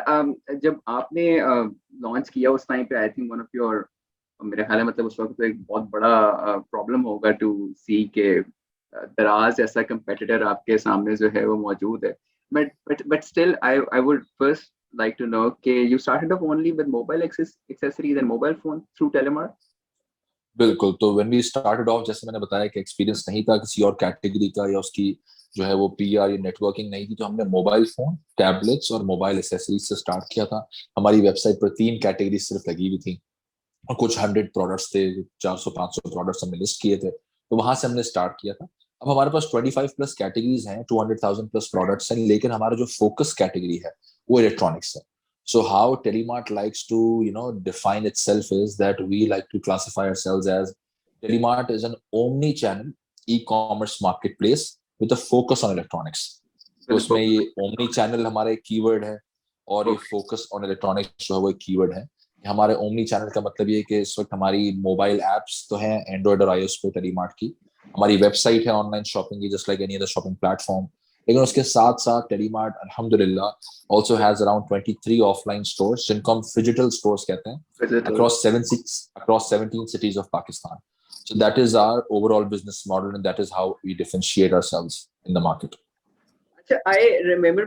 जब आपने लॉन्च किया उस टाइम पे I think one of your, मेरे ख्याल है मतलब उस वक्त तो एक बहुत बड़ा प्रॉब्लम होगा टू सी के दराज ऐसा कंपेटिटर आपके सामने जो है वो मौजूद है। But still I would first like to know कि you started off only with mobile accessories and mobile phone through Telemart? बिल्कुल। तो व्हेन वी स्टार्टेड ऑफ, जैसे मैंने बताया कि एक्सपीरियंस नहीं था किसी और कैटेगरी का, या उसकी जो है वो पीआर या नेटवर्किंग नहीं थी, तो हमने मोबाइल फोन, टैबलेट्स और मोबाइल एसेसरीज से स्टार्ट किया था। हमारी वेबसाइट पर 3 कैटेगरी सिर्फ लगी हुई थी, और कुछ 100 प्रोडक्ट्स थे, 400-500 प्रोडक्ट्स हमने लिस्ट किए थे, तो वहां से हमने स्टार्ट किया था। अब हमारे पास 25 प्लस कैटेगरीज हैं, 200,000 प्लस प्रोडक्ट्स हैं, लेकिन हमारा जो फोकस कैटेगरी है वो इलेक्ट्रॉनिक्स है। So how Telemart likes to, define itself is that we like to classify ourselves as Telemart is an omni-channel e-commerce marketplace with a focus on electronics. तो उसमें ये omni channel हमारा एक keyword है, और ये फोकस ऑन इलेक्ट्रॉनिक्स जो है वो एक कीवर्ड है। हमारे ओमनी चैनल का मतलब ये कि इस वक्त हमारी मोबाइल एप्स तो हैं एंड्रॉइड और आईओएस पे टेलीमार्ट की, हमारी वेबसाइट है ऑनलाइन शॉपिंग की just like any other shopping platform, लेकिन उसके साथ साथ टेलीमार्ट अल्हम्दुलिल्लाह also has around 23 offline stores, जिनको हम फिजिटल स्टोर्स कहते हैं, across 17 cities of Pakistan. So that is our overall business model, and that is how we differentiate ourselves in the market. I remember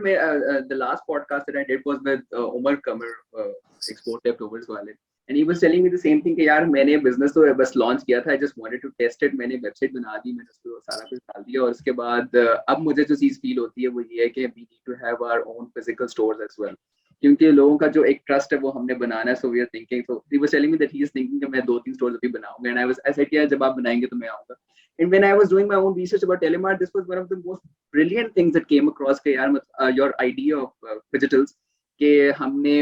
the last podcast that I did was with Umar Kamar, Export Dev Tours वाले, and he was telling me the same thing कि यार मैंने business तो बस launch किया था, I just wanted to test it, मैंने website बना दी, मैंने उसको सारा कुछ डाल दिया, और उसके बाद अब मुझे जो चीज़ feel होती है वो ये है कि we need to have our own physical stores as well, क्योंकि लोगों का जो एक ट्रस्ट है वो हमने बनाना है। So we are thinking, so he was telling me that he is thinking कि मैं 2-3 स्टोर्स अभी बनाऊंगा, एंड आई सेड कि जब आप बनाएंगे तो मैं आऊंगा। And when I was doing my own research about Telemart, this was one of the most brilliant things that came across के यार योर आइडिया ऑफ डिजिटल्स, कि हमने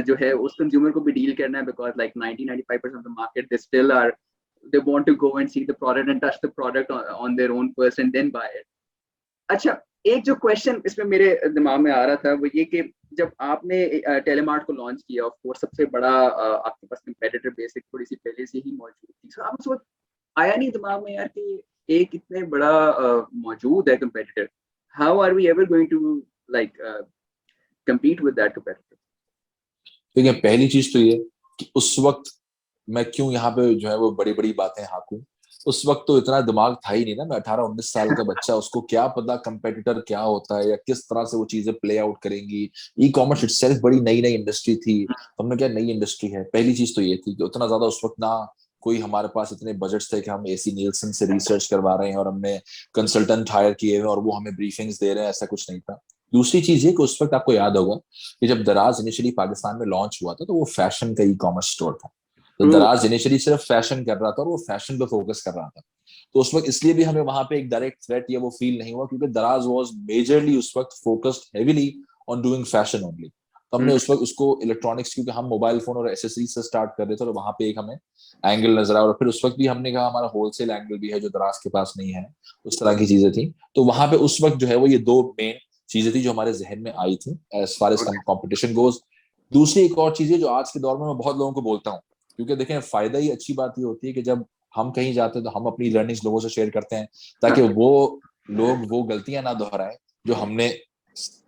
जो है उस कंज्यूमर को भी डील करना है, because like 90-95% of the market they still are, they want to go and see the product and touch the product on their own first and then buy it. अच्छा, एक जो क्वेश्चन इसमें मेरे दिमाग में आ रहा था वो ये कि जब आपने टेलीमार्ट को लॉन्च किया, ऑफ कोर्स सबसे बड़ा आपके पास कंपेटिटर बेसिक थोड़ी सी पहले से ही मौजूद थी, सो आप उस वक्त आया नहीं दिमाग में यार कि एक इतने बड़ा मौजूद है competitor, how are we ever going to like compete with that competitor? देखिए, पहली चीज तो ये कि उस वक्त मैं क्यों यहाँ पे जो है वो बड़ी बड़ी बातें हाकूं, उस वक्त तो इतना दिमाग था ही नहीं ना, मैं 18-19 साल का बच्चा, उसको क्या पता कंपेटिटर क्या होता है या किस तरह से वो चीजें प्ले आउट करेंगी। ई कॉमर्स इटसेल्फ बड़ी नई नई इंडस्ट्री थी, तो हमने क्या, नई इंडस्ट्री है, पहली चीज तो ये थी कि उतना ज्यादा उस वक्त ना कोई हमारे पास इतने बजट्स थे कि हम एसी नीलसन से रिसर्च करवा रहे हैं और हमने कंसल्टेंट हायर किए हुए और वो हमें ब्रीफिंग्स दे रहे हैं, ऐसा कुछ नहीं था। दूसरी चीज ये कि उस वक्त आपको याद होगा कि जब दराज इनिशियली पाकिस्तान में लॉन्च हुआ था तो वो फैशन का ई कॉमर्स स्टोर था। तो दराज इनिशियली सिर्फ फैशन कर रहा था और वो फैशन पे फोकस कर रहा था, तो उस वक्त इसलिए भी हमें वहां पे एक डायरेक्ट थ्रेट या वो फील नहीं हुआ, क्योंकि दराज वाज मेजरली उस वक्त focused heavily on doing fashion only. तो हमने उस वक्त उसको इलेक्ट्रॉनिक्स, क्योंकि हम मोबाइल फोन और एसेसरीज से स्टार्ट कर रहे थे, तो वहां पे एक हमें एंगल नजर आया। और फिर उस वक्त भी हमने कहा हमारा होलसेल एंगल भी है जो दराज के पास नहीं है, उस तरह की चीजें थी। तो वहां पे उस वक्त जो है वो ये दो मेन चीजें थी जो हमारे जहन में आई थी as far as competition goes. दूसरी एक और चीज है जो आज के दौर में मैं बहुत लोगों को बोलता हूँ, क्योंकि देखें फायदा ही अच्छी बात ये होती है कि जब हम कहीं जाते हैं तो हम अपनी लर्निंग्स लोगों से शेयर करते हैं, ताकि वो लोग वो गलतियां ना दोहराएं जो हमने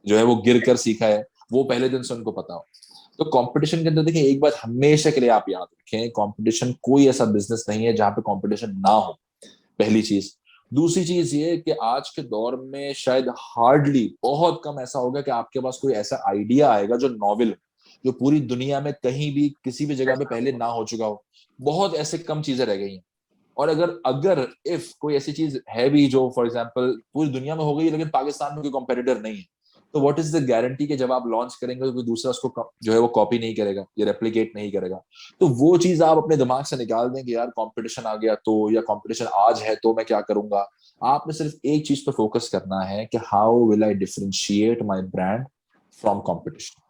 जो है वो गिर कर सीखा है, वो पहले दिन से उनको पता हो। तो कंपटीशन के अंदर देखिए एक बात हमेशा के लिए आप याद रखें, कंपटीशन कोई ऐसा बिजनेस नहीं है जहां पे कंपटीशन ना हो, पहली चीज। दूसरी चीज ये कि आज के दौर में शायद हार्डली, बहुत कम ऐसा होगा कि आपके पास कोई ऐसा आइडिया आएगा जो नॉवेल, जो पूरी दुनिया में कहीं भी किसी भी जगह पे पहले ना हो चुका हो। बहुत ऐसे कम चीजें रह गई हैं। और अगर अगर इफ कोई ऐसी चीज है भी जो फॉर एग्जांपल पूरी दुनिया में हो गई लेकिन पाकिस्तान में कोई कॉम्पिटिटर नहीं है, तो व्हाट इज द गारंटी कि जब आप लॉन्च करेंगे तो कोई दूसरा उसको जो है वो कॉपी नहीं करेगा या रेप्लिकेट नहीं करेगा। तो वो चीज आप अपने दिमाग से निकाल दें कि यार कंपटीशन आ गया तो, या कंपटीशन आज है तो मैं क्या करूंगा। आपने सिर्फ एक चीज पर फोकस करना है कि how will I differentiate my brand from competition,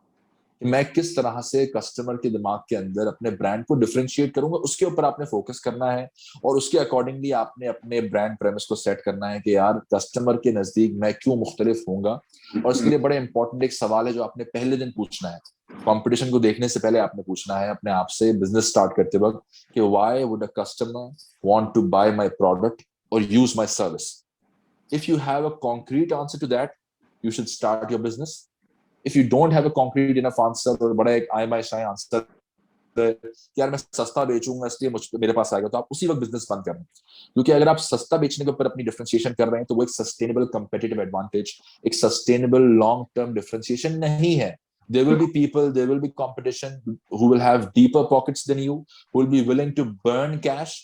कि मैं किस तरह से कस्टमर के दिमाग के अंदर अपने ब्रांड को डिफरेंशिएट करूंगा, उसके ऊपर आपने फोकस करना है। और उसके अकॉर्डिंगली आपने अपने ब्रांड प्रेमिस को सेट करना है कि यार कस्टमर के नजदीक मैं क्यों मुख्तलिफ होऊंगा। और उसके लिए बड़े इंपॉर्टेंट एक सवाल है जो आपने पहले दिन पूछना है, कंपटीशन को देखने से पहले आपने पूछना है अपने आप से बिजनेस स्टार्ट करते वक्त कि why would a customer want to buy my product और use my service. If you have a concrete answer to that, you should start your business. If you don't have a concrete enough answer, और बड़ा एक आई माई शाई answer यार मैं सस्ता बेचूंगा इसलिए मुझ मेरे पास आएगा, तो आप उसी वक्त बिजनेस बंद कर दें। क्योंकि अगर आप सस्ता बेचने के ऊपर अपनी डिफरेंशिएशन कर रहे हैं तो वो एक सस्टेनेबल कंपेटिटिव एडवांटेज, एक सस्टेनेबल लॉन्ग टर्म डिफरेंशिएशन नहीं है। There will be people, there will be competition who will have deeper pockets than you, who will be willing to burn cash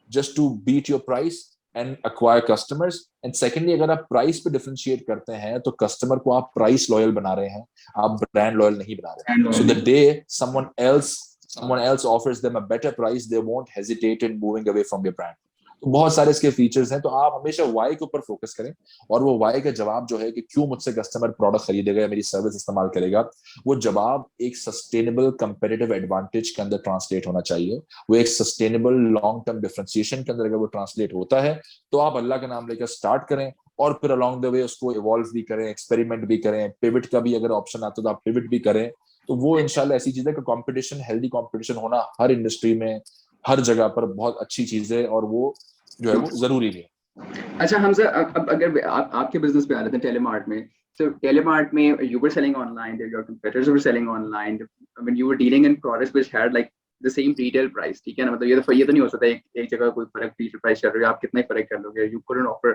just to beat your price and acquire customers. And secondly, अगर आप price पे differentiate करते हैं तो customer को आप price loyal बना रहे हैं, आप ब्रांड लॉयल नहीं बना रहे। So the day someone else offers them a better price, they won't hesitate in moving away from your brand. तो बहुत सारे इसके फीचर्स हैं, तो आप हमेशा वाई के ऊपर फोकस करें। और वो वाई का जवाब जो है कि क्यों मुझसे कस्टमर प्रोडक्ट खरीदेगा या मेरी सर्विस इस्तेमाल करेगा, वो जवाब एक सस्टेनेबल कंपेटिटिव एडवांटेज के अंदर ट्रांसलेट होना चाहिए। वो एक सस्टेनेबल लॉन्ग टर्म डिफरेंशिएशन के अंदर अगर वो ट्रांसलेट होता है तो आप अल्लाह का नाम लेकर स्टार्ट करें, और फिर अलोंग द वे उसको इवॉल्व भी करें, एक्सपेरिमेंट भी करें, पिविट का भी अगर ऑप्शन आता है तो आप पिविट भी करें। तो वो इंशाल्लाह ऐसी चीज है कि कंपटीशन, हेल्दी कंपटीशन होना हर इंडस्ट्री में, हर जगह पर बहुत अच्छी चीज है, और वो जो है वो जरूरी भी है। अच्छा हमजा, अब अगर आपके बिजनेस पे आ रहे थे टेलीमार्ट में, so टेलीमार्ट में you were selling online, your competitors were selling online, when you were dealing in products which had like the same retail price, ठीक है ना, मतलब ये तो नहीं हो सकता एक जगह कोई फर्क retail price चल रही है, आप कितना ही फर्क कर लोगे, you couldn't offer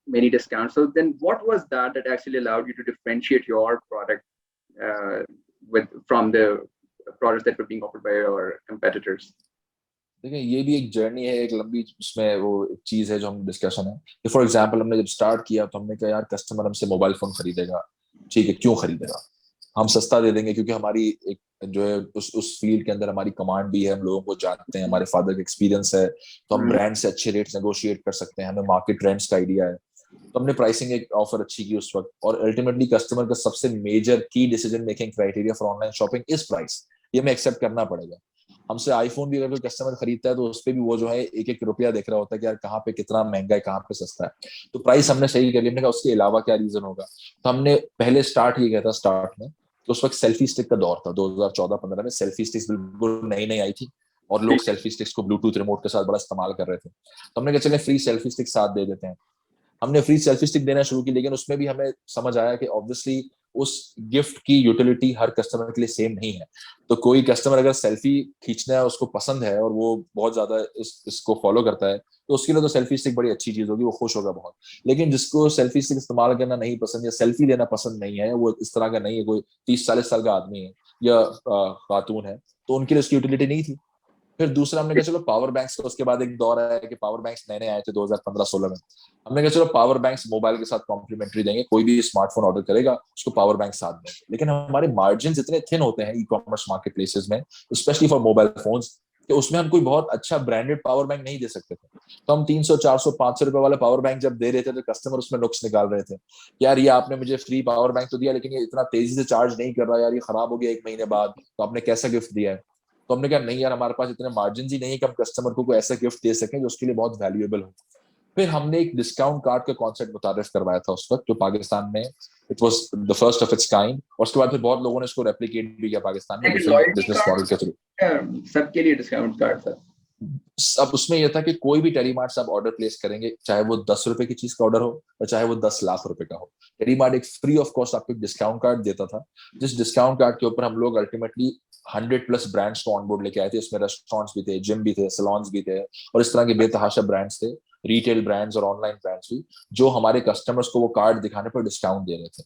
many discounts. So then what was that actually allowed you to differentiate your product from the products that were being offered by your competitors? देखिए ये भी एक जर्नी है, एक लंबी, उसमें वो एक चीज है जो हम डिस्कशन है कि फॉर एग्जांपल हमने जब स्टार्ट किया तो हमने कहा यार कस्टमर हमसे मोबाइल फोन खरीदेगा, ठीक है, क्यों खरीदेगा, हम सस्ता दे देंगे क्योंकि हमारी एक जो है उस फील्ड के अंदर हमारी कमांड भी है, हम लोगों को जानते हैं, हमारे फादर का एक्सपीरियंस है, तो हम ब्रांड से अच्छे रेट्स नेगोशिएट कर सकते हैं, हमें मार्केट ट्रेंड्स का आइडिया है। तो हमने प्राइसिंग एक ऑफर अच्छी की उस वक्त, और अल्टीमेटली कस्टमर का सबसे मेजर की decision making criteria for online shopping is price. ये हमें एक्सेप्ट करना पड़ेगा। हमसे आईफोन भी अगर कोई कस्टमर खरीदता है तो उस पर भी वो जो है एक एक रुपया देख रहा होता है कि यार कहाँ पे कितना महंगा है, कहाँ पे सस्ता है। तो प्राइस हमने सही कर लिया, हमने कहा उसके अलावा क्या रीजन होगा। तो हमने पहले स्टार्ट ये किया था, स्टार्ट में तो उस वक्त सेल्फी स्टिक का दौर था, 2014-15 में सेल्फी स्टिक्स बिल्कुल नई नई आई थी, और लोग सेल्फी स्टिक्स को ब्लूटूथ रिमोट के साथ बड़ा इस्तेमाल कर रहे थे। तो हमने कहा चले फ्री सेल्फी स्टिक साथ दे देते हैं। हमने फ्री सेल्फी स्टिक देना शुरू की, लेकिन उसमें भी हमें समझ आया कि ऑब्वियसली उस गिफ्ट की यूटिलिटी हर कस्टमर के लिए सेम नहीं है। तो कोई कस्टमर अगर सेल्फी खींचना है, उसको पसंद है और वो बहुत ज्यादा इसको फॉलो करता है, तो उसके लिए तो सेल्फी स्टिक बड़ी अच्छी चीज होगी, वो खुश होगा बहुत। लेकिन जिसको सेल्फी स्टिक इस्तेमाल करना नहीं पसंद, या सेल्फी लेना पसंद नहीं है, वो इस तरह का नहीं है, कोई 30-40 साल का आदमी है या खातून है, तो उनके लिए उसकी यूटिलिटी नहीं थी। फिर दूसरा हमने कहा चलो पावर बैंक्स का, उसके बाद एक दौर आया कि पावर बैंक्स नए नए आए थे 2015-16 में। हमने कहा चलो पावर बैंक्स मोबाइल के साथ कॉम्प्लीमेंट्री देंगे, कोई भी स्मार्टफोन ऑर्डर करेगा उसको पावर बैंक साथ देंगे। लेकिन हमारे मार्जिन इतने थिन होते हैं ई कॉमर्स मार्केट प्लेसेस में, स्पेशली फॉर मोबाइल फोन्स, कि उसमें हम कोई बहुत अच्छा ब्रांडेड पावर बैंक नहीं दे सकते थे। तो हम 300 400 500 रुपए वाला पावर बैंक जब दे रहे थे तो कस्टमर उसमें नुक्स निकाल रहे थे, यार ये आपने मुझे फ्री पावर बैंक तो दिया लेकिन ये इतना तेजी से चार्ज नहीं कर रहा यार, ये खराब हो गया 1 महीने बाद, तो आपने कैसा गिफ्ट दिया है। तो हमने कहा नहीं यार, हमारे पास इतने मार्जिन ही नहीं है कि हम कस्टमर को कोई ऐसा गिफ्ट दे सकें जो उसके लिए बहुत वैल्यूएबल हो। फिर हमने एक डिस्काउंट कार्ड का कॉन्सेप्ट मुतारिफ करवाया था उस वक्त, जो पाकिस्तान में it was the first of its kind, और उसके बाद फिर बहुत लोगों ने इसको रेप्लिकेट भी किया पाकिस्तान में डिफरेंट लॉयल्टी बिजनेस मॉडल के थ्रू। कार्ड सबके लिए डिस्काउंट कार्ड था। अब उसमें यह था कि कोई भी टेलीमार्ट से आप ऑर्डर प्लेस करेंगे, चाहे वो 10 रुपए की चीज का ऑर्डर हो और चाहे वो 10 लाख रुपए का हो, टेलीमार्ट एक फ्री ऑफ कॉस्ट आपको एक डिस्काउंट कार्ड देता था, जिस डिस्काउंट कार्ड के ऊपर हम लोग अल्टीमेटली 100+ ब्रांड्स को ऑनबोर्ड लेके आए थे। इसमें रेस्टोरेंट्स भी थे, जिम भी थे, सैलून्स भी थे, और इस तरह के बेतहाशा ब्रांड्स थे, रिटेल ब्रांड्स और ऑनलाइन ब्रांड्स भी, जो हमारे कस्टमर्स को वो कार्ड दिखाने पर डिस्काउंट दे रहे थे।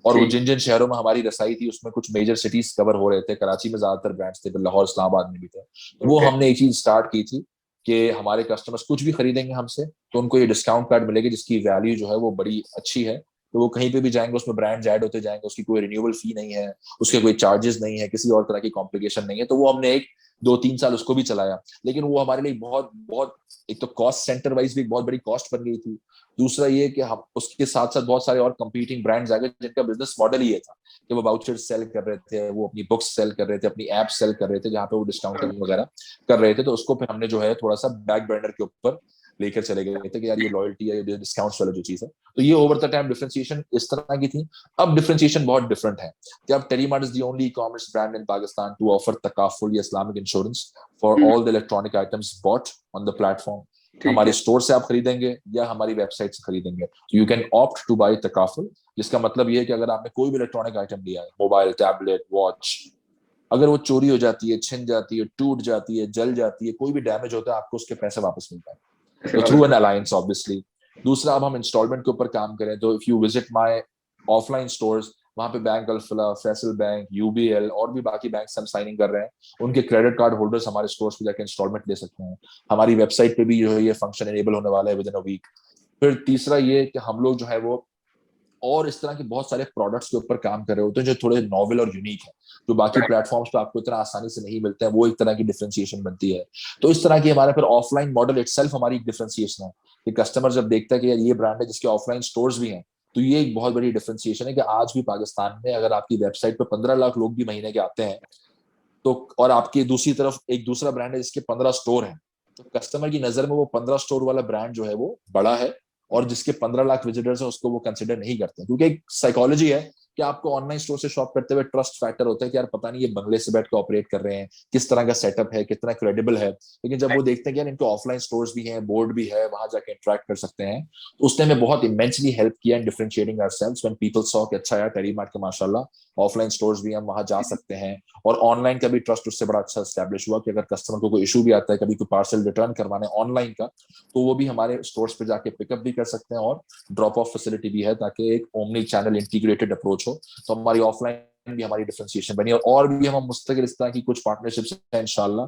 और वो जिन जिन शहरों में हमारी रसाई थी उसमें कुछ मेजर सिटीज कवर हो रहे थे, कराची में ज्यादातर ब्रांड्स थे, फिर लाहौर इस्लामाबाद में भी थे। तो वो हमने एक चीज स्टार्ट की थी कि हमारे कस्टमर्स कुछ भी खरीदेंगे हमसे तो उनको ये डिस्काउंट कार्ड मिलेगी जिसकी वैल्यू जो है वो बड़ी अच्छी है। तो वो कहीं पे भी जाएंगे उसमें ब्रांड्स ऐड होते जाएंगे, उसकी कोई रिन्यूअल फी नहीं है, उसके कोई चार्जेस नहीं है, किसी और तरह की कॉम्प्लिकेशन नहीं है। तो वो हमने एक 2-3 साल उसको भी चलाया, लेकिन वो हमारे लिए बहुत बहुत, एक तो कॉस्ट सेंटर वाइज भी एक बहुत बड़ी कॉस्ट बन गई थी। दूसरा ये कि हम उसके साथ साथ बहुत सारे और कंपीटिंग ब्रांड्स आ गए जिनका बिजनेस मॉडल ही ये था कि वो वाउचर्स सेल कर रहे थे, वो अपनी बुक्स सेल कर रहे थे, अपनी ऐप सेल कर रहे थे जहाँ पे वो डिस्काउंटिंग वगैरह कर रहे थे। तो उसको फिर हमने जो है थोड़ा सा बैक बर्नर के ऊपर लेकर चले गए थे कि यार ये लॉयल्टी है, ये डिस्काउंट्स वाला जो चीज है। तो ये ओवर द टाइम डिफरेंशिएशन इस तरह की थी। अब डिफरेंशिएशन बहुत डिफरेंट है कि अब Telemart is the only ecommerce brand in Pakistan to offer तकाफुल या Islamic insurance for all the electronic items bought on the platform. हमारे स्टोर से आप खरीदेंगे या हमारी वेबसाइट से खरीदेंगे, तो you can opt to buy तकाफुल, जिसका मतलब ये है कि अगर आपने कोई भी इलेक्ट्रॉनिक आइटम लिया है, मोबाइल, टैबलेट, वॉच, अगर वो चोरी हो जाती है, छिन जाती है, टूट जाती है, जल जाती है, कोई भी डैमेज होता है, आपको उसके पैसे वापस मिलता है, तो थ्रू एन अलायंस ऑब्वियसली। दूसरा, अब हम इंस्टॉलमेंट के ऊपर काम करें तो if you visit my offline stores, वहां पे bank Alfalah, Faisal bank, UBL और भी बाकी बैंक हम साइनिंग कर रहे हैं, उनके क्रेडिट कार्ड होल्डर्स हमारे स्टोर्स पे जाकर इंस्टॉलमेंट ले सकते हैं। हमारी वेबसाइट पे भी जो है ये फंक्शन एनेबल होने वाला है विद इन अ वीक। फिर तीसरा ये कि हम लोग जो है वो और इस तरह के बहुत सारे प्रोडक्ट्स के ऊपर काम कर रहे होते हैं जो थोड़े नॉवेल और यूनिक है, जो बाकी प्लेटफॉर्म्स पे आपको इतना आसानी से नहीं मिलते हैं, वो एक तरह की डिफरेंशिएशन बनती है। तो इस तरह की हमारा फिर ऑफलाइन मॉडल इटसेल्फ हमारी डिफरेंशिएशन है कि कस्टमर जब देखता है कि यार ये ब्रांड है जिसके ऑफलाइन स्टोर्स भी हैं, तो ये एक बहुत बड़ी डिफरेंशिएशन है कि आज भी पाकिस्तान में अगर आपकी वेबसाइट पर 15 लाख लोग भी महीने के आते हैं, तो और आपकी दूसरी तरफ एक दूसरा ब्रांड है जिसके 15 स्टोर हैं, तो कस्टमर की नजर में वो 15 स्टोर वाला ब्रांड जो है वो बड़ा है, और जिसके 15 लाख विजिटर्स है उसको वो कंसिडर नहीं करते, क्योंकि एक साइकोलॉजी है कि आपको ऑनलाइन स्टोर से शॉप करते हुए ट्रस्ट फैक्टर होता है कि यार पता नहीं ये बंगले से बैठ के ऑपरेट कर रहे हैं, किस तरह का सेटअप है, कितना क्रेडिबल है। लेकिन जब वो देखते हैं कि यार इनके ऑफलाइन स्टोर्स भी हैं, बोर्ड भी है, वहां जाके इंटरेक्ट कर सकते हैं, तो उसने हमें बहुत इमेंसली हेल्प किया in differentiating ourselves when people saw कि अच्छा यार टेलीमार्ट के माशाल्लाह ऑफलाइन स्टोर्स भी, हम वहां जा सकते हैं। और ऑनलाइन का भी ट्रस्ट उससे बड़ा अच्छा स्टैब्लिश हुआ कि अगर कस्टमर को कोई इशू भी आता है, कभी कोई पार्सल रिटर्न करवाने ऑनलाइन का, तो वो भी हमारे स्टोर्स पे जाके पिकअप भी कर सकते हैं, और ड्रॉप ऑफ फैसिलिटी भी है, ताकि एक ओमनी चैनल इंटीग्रेटेड अप्रोच हो। तो हमारी ऑफलाइन भी हमारी डिफरेंशिएशन बनी, और भी हम मुस्तकिल इस तरह की कुछ पार्टनरशिप्स हैं इंशाल्लाह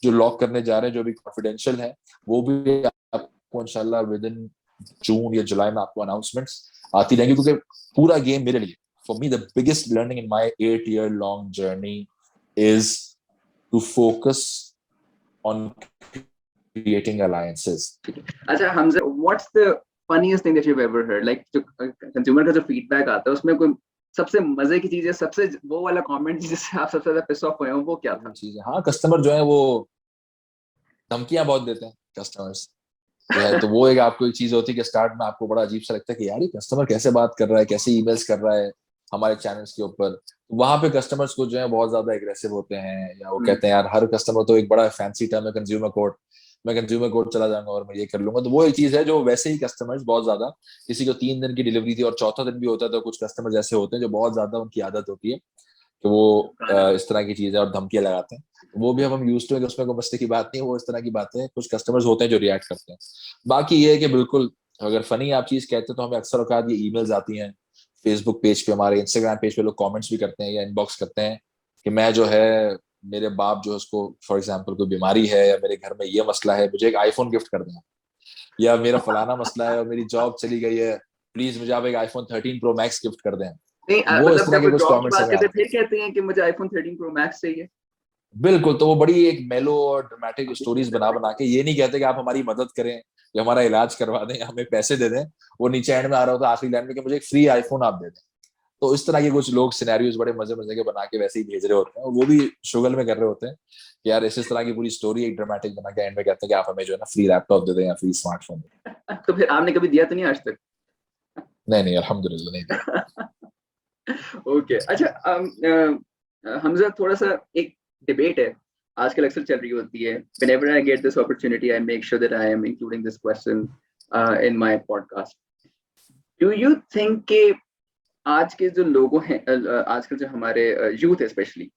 जो लॉक करने जा रहे हैं, जो भी कॉन्फिडेंशियल है, वो भी आपको इंशाल्लाह विद इन जून या जुलाई में आपको अनाउंसमेंट्स आती रहेंगी। क्योंकि पूरा गेम मेरे लिए, for me the biggest learning in my 8 year long journey is to focus on creating alliances. अच्छा Hamza, what's the funniest thing that you've ever heard? Like जो कंज्यूमर का जो फीडबैक आता है उसमें कोई सबसे मजे की चीज है, सबसे वो वाला कमेंट जिससे आप सबसे ज्यादा पिस ऑफ हुए हो, वो क्या था? चीज है, हाँ, कस्टमर जो है वो धमकियां बहुत देते हैं कस्टमर्स जो है। तो वो एक आपको एक चीज होती है कि स्टार्ट में आपको बड़ा अजीब सा लगता है कि यार ये कस्टमर कैसे बात कर रहा है, कैसे ईमेल्स कर रहा है हमारे चैनल्स के ऊपर। वहां पे कस्टमर्स को जो है बहुत ज्यादा एग्रेसिव होते हैं, या वो कहते हैं यार हर कस्टमर, तो एक बड़ा फैंसी टर्म है कंज्यूमर कोर्ट, मैं कंज्यूमर कोर्ट चला जाऊंगा और मैं ये कर लूंगा। तो वो एक चीज है जो वैसे ही कस्टमर्स बहुत ज्यादा, किसी को 3 दिन की डिलीवरी थी और चौथा दिन भी होता है, तो कुछ कस्टमर्स ऐसे होते हैं जो बहुत ज्यादा उनकी आदत होती है कि वो इस तरह की चीजें और धमकियां लगाते हैं। वो भी अब हम यूज टू है कि उसमें कोई मस्ती की बात नहीं है, वो इस तरह की बातें हैं। कुछ कस्टमर्स होते हैं जो रिएक्ट करते हैं। बाकी ये है कि बिल्कुल अगर फनी आप चीज कहते हैं तो हमें अक्सर औकात ये ईमेल्स आती हैं फेसबुक पेज पे, हमारे इंस्टाग्राम पेज पे लोग कमेंट्स भी करते हैं या इनबॉक्स करते हैं कि मैं जो है, मेरे बाप जो है उसको फॉर एग्जाम्पल कोई बीमारी है, या मेरे घर में ये मसला है, मुझे एक आईफोन गिफ्ट कर देना, या मेरा फलाना मसला है और मेरी जॉब चली गई है, प्लीज मुझे आप एक आईफोन 13 प्रो मैक्स गिफ्ट कर दें। नहीं वो इस मतलब तरह के जब कुछ जॉब की कमेंट्स बात हमें करते आते हैं फिर कहते हैं कि मुझे आईफोन 13 प्रो मैक्स चाहिए। बिल्कुल, तो वो बड़ी एक मेलो और ड्रामेटिक स्टोरीज बना बना के, ये नहीं कहते कि आप हमारी मदद करें या हमारा इलाज करवा दें या हमें पैसे दे दें, वो नीचे एंड में आ रहा होता है आखिरी लाइन में कि मुझे एक फ्री आईफोन आप दे दें। तो इस तरह के कुछ लोग सिनेरियोज बड़े मजे मजे के बना के वैसे ही भेज रहे होते हैं, और वो भी शुगल में कर रहे होते हैं कि यार इस तरह की पूरी स्टोरी एक ड्रामेटिक बना के एंड में कहते हैं कि आप हमें जो है ना फ्री लैपटॉप दे दें या फ्री स्मार्टफोन दे तो फिर आपने कभी दिया तो नहीं आज तक? दें। नहीं नहीं, अल्हम्दुलिल्लाह नहीं दिया। ओके, अच्छा, हमजा, थोड़ा सा एक डिबेट है आजकल अक्सर चल रही होती है। whenever I get this opportunity I make sure that I am including this question in my podcast. Do you think कि आज के जो लोगों हैं, आजकल जो हमारे यूथ है स्पेशली,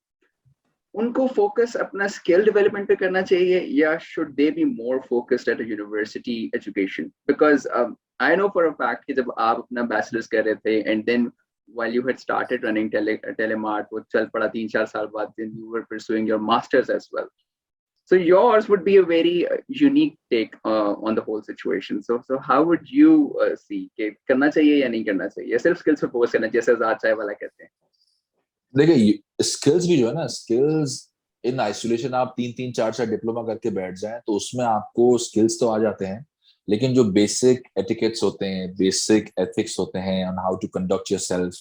उनको फोकस अपना स्किल डेवलपमेंट पे करना चाहिए, या should they be more focused at university education? Because I know for a fact कि जब आप अपना बैचलर्स कर रहे थे and then while you had started running telemart, वो चल पड़ा 3-4 साल बाद, then you were pursuing your masters as well. So yours would be a very unique take on the whole situation. So how would you see कि करना चाहिए या नहीं करना चाहिए, या सिर्फ स्किल्स पे फोकस करना चाहिए, जैसे आजाद चाय वाला कहते हैं? देखिए स्किल्स भी जो है ना, स्किल्स इन आइसोलेशन आप 3-3 4-4 डिप्लोमा करके बैठ जाएं तो उसमें आपको स्किल्स तो आ जाते हैं, लेकिन जो बेसिक एटिकेट्स होते हैं, बेसिक एथिक्स होते हैं on how to conduct yourself,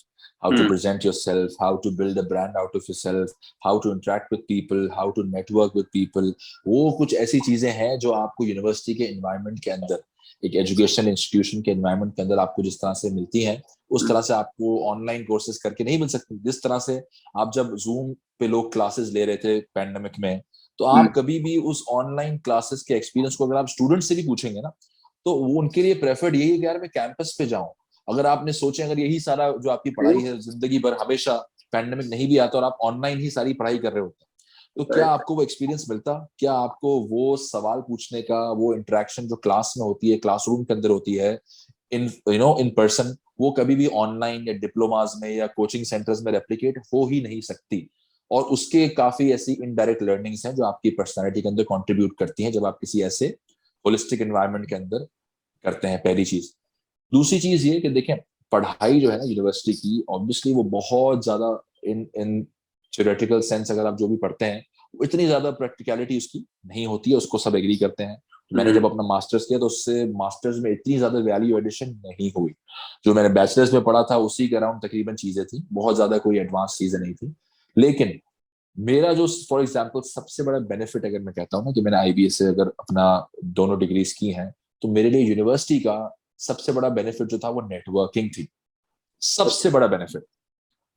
how to hmm, present yourself, how to build a brand out of yourself, how to interact with people, how to network with people, वो कुछ ऐसी चीजें हैं जो आपको यूनिवर्सिटी के एनवायरनमेंट के अंदर, एक एजुकेशन इंस्टीट्यूशन के एनवायरनमेंट के अंदर आपको जिस तरह से मिलती हैं, उस तरह से आपको ऑनलाइन कोर्सेज करके नहीं मिल सकती। जिस तरह से आप जब जूम पे लोग क्लासेस ले रहे थे पैंडेमिक में, तो हम्म, आप कभी भी उस ऑनलाइन क्लासेस के एक्सपीरियंस को अगर आप स्टूडेंट से भी पूछेंगे ना, तो वो उनके लिए प्रेफर्ड यही है कि यार मैं कैंपस पे जाऊं। अगर आपने सोचे, अगर यही सारा जो आपकी पढ़ाई है जिंदगी भर हमेशा पैंडेमिक नहीं भी आता और आप ऑनलाइन ही सारी पढ़ाई कर रहे होते, तो क्या right. आपको वो एक्सपीरियंस मिलता? क्या आपको वो सवाल पूछने का वो इंटरेक्शन जो क्लास में होती है, क्लासरूम के अंदर होती है, इन इन पर्सन, वो कभी भी ऑनलाइन या डिप्लोमाज में या कोचिंग सेंटर्स में रेप्लिकेट हो ही नहीं सकती। और उसके काफी ऐसी इनडायरेक्ट लर्निंग्स हैं जो आपकी पर्सनालिटी के अंदर कंट्रीब्यूट करती हैं जब आप किसी ऐसे होलिस्टिक एनवायरनमेंट के अंदर करते हैं, पहली चीज। दूसरी चीज ये कि देखें, पढ़ाई जो है ना यूनिवर्सिटी की, ऑब्वियसली वो बहुत ज्यादा इन इन थ्योरेटिकल सेंस अगर आप जो भी पढ़ते हैं, वो इतनी ज्यादा प्रैक्टिकलिटी उसकी नहीं होती है, उसको सब एग्री करते हैं। तो मैंने हम्म, जब अपना मास्टर्स किया तो उससे मास्टर्स में इतनी ज्यादा वैल्यू एडिशन नहीं हुई। जो मैंने बैचलर्स में पढ़ा था उसी के अराउंड तकरीबन चीजें थी, बहुत ज्यादा कोई एडवांस चीजें नहीं थी। लेकिन मेरा जो फॉर एग्जाम्पल सबसे बड़ा बेनिफिट अगर मैं कहता हूँ ना कि मैंने आईबीएस से अगर अपना दोनों डिग्रीज की हैं, तो मेरे लिए यूनिवर्सिटी का सबसे बड़ा बेनिफिट जो था वो नेटवर्किंग थी, सबसे बड़ा बेनिफिट।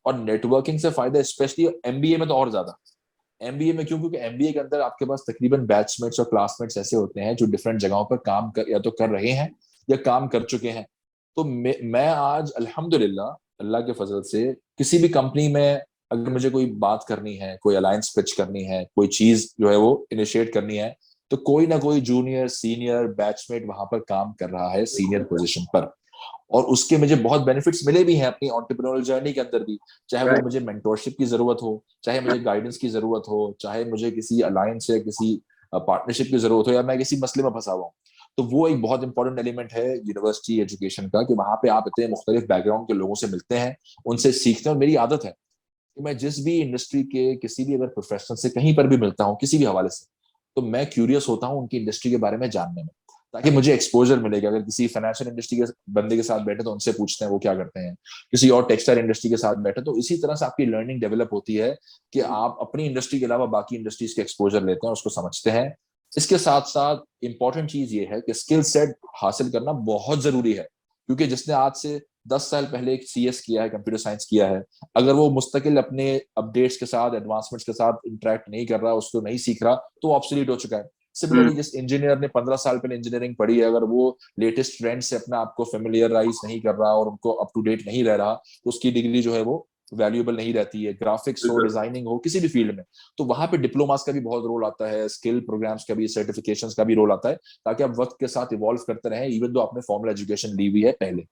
और नेटवर्किंग से फायदा स्पेशली एमबीए में तो और ज्यादा। एमबीए में क्यों? क्योंकि एमबीए के अंदर आपके पास तकरीबन बैचमेट्स और क्लासमेट्स ऐसे होते हैं जो डिफरेंट जगहों पर काम कर या तो कर रहे हैं या काम कर चुके हैं। तो मैं आज अल्हम्दुलिल्लाह अल्लाह के फजल से किसी भी कंपनी में अगर मुझे कोई बात करनी है, कोई अलायंस पिच करनी है, कोई चीज जो है वो इनिशिएट करनी है, तो कोई ना कोई जूनियर सीनियर बैचमेट वहां पर काम कर रहा है सीनियर पोजीशन पर। और उसके मुझे बहुत बेनिफिट्स मिले भी हैं अपनी एंटरप्रेन्योरल जर्नी के अंदर भी, चाहे वो right. मुझे मेंटोरशिप की जरूरत हो, चाहे मुझे गाइडेंस की जरूरत हो, चाहे मुझे किसी अलायंस या किसी पार्टनरशिप की जरूरत हो, या मैं किसी मसले में फंसा हुआ हूँ। तो वो एक बहुत इंपॉर्टेंट एलिमेंट है यूनिवर्सिटी एजुकेशन का कि वहां पे आप इतने मुख्तलिफ बैकग्राउंड के लोगों से मिलते हैं, उनसे सीखते हैं। और मेरी आदत है कि मैं जिस भी इंडस्ट्री के किसी भी अगर प्रोफेशनल से कहीं पर भी मिलता हूँ किसी भी हवाले से, तो मैं क्यूरियस होता हूँ उनकी इंडस्ट्री के बारे में जानने में, ताकि मुझे एक्सपोजर मिलेगा। अगर किसी फाइनेंशियल इंडस्ट्री के बंदे के साथ बैठे तो उनसे पूछते हैं वो क्या करते हैं, किसी और टेक्सटाइल इंडस्ट्री के साथ बैठे, तो इसी तरह से आपकी लर्निंग डेवलप होती है कि आप अपनी इंडस्ट्री के अलावा बाकी इंडस्ट्रीज के एक्सपोजर लेते हैं, उसको समझते हैं। इसके साथ साथ इंपॉर्टेंट चीज ये है कि स्किल सेट हासिल करना बहुत जरूरी है, क्योंकि जिसने आज से 10 साल पहले एक सीएस किया है, कंप्यूटर साइंस किया है, अगर वो मुस्तकिल अपने अपडेट्स के साथ एडवांसमेंट्स के साथ इंटरेक्ट नहीं कर रहा, उसको नहीं सीख रहा, तो ऑब्सोलीट हो चुका है। हम्म, सिमिलरली जिस इंजीनियर ने 15 साल पहले इंजीनियरिंग पढ़ी है, अगर वो लेटेस्ट ट्रेंड से अपने आप को फेमिलियराइज नहीं कर रहा और उनको अप टू डेट नहीं रह रहा, तो उसकी डिग्री जो है वो वैल्यूएबल नहीं रहती है। ग्राफिक्स हो, बिल्कुल। डिजाइनिंग हो, किसी भी फील्ड में, तो वहां पे डिप्लोमास का भी बहुत रोल आता है, स्किल प्रोग्राम्स का भी, सर्टिफिकेशंस का भी रोल आता है, ताकि आप वक्त के साथ इवॉल्व करते रहें, इवन दो आपने फॉर्मल एजुकेशन ली हुई है पहले।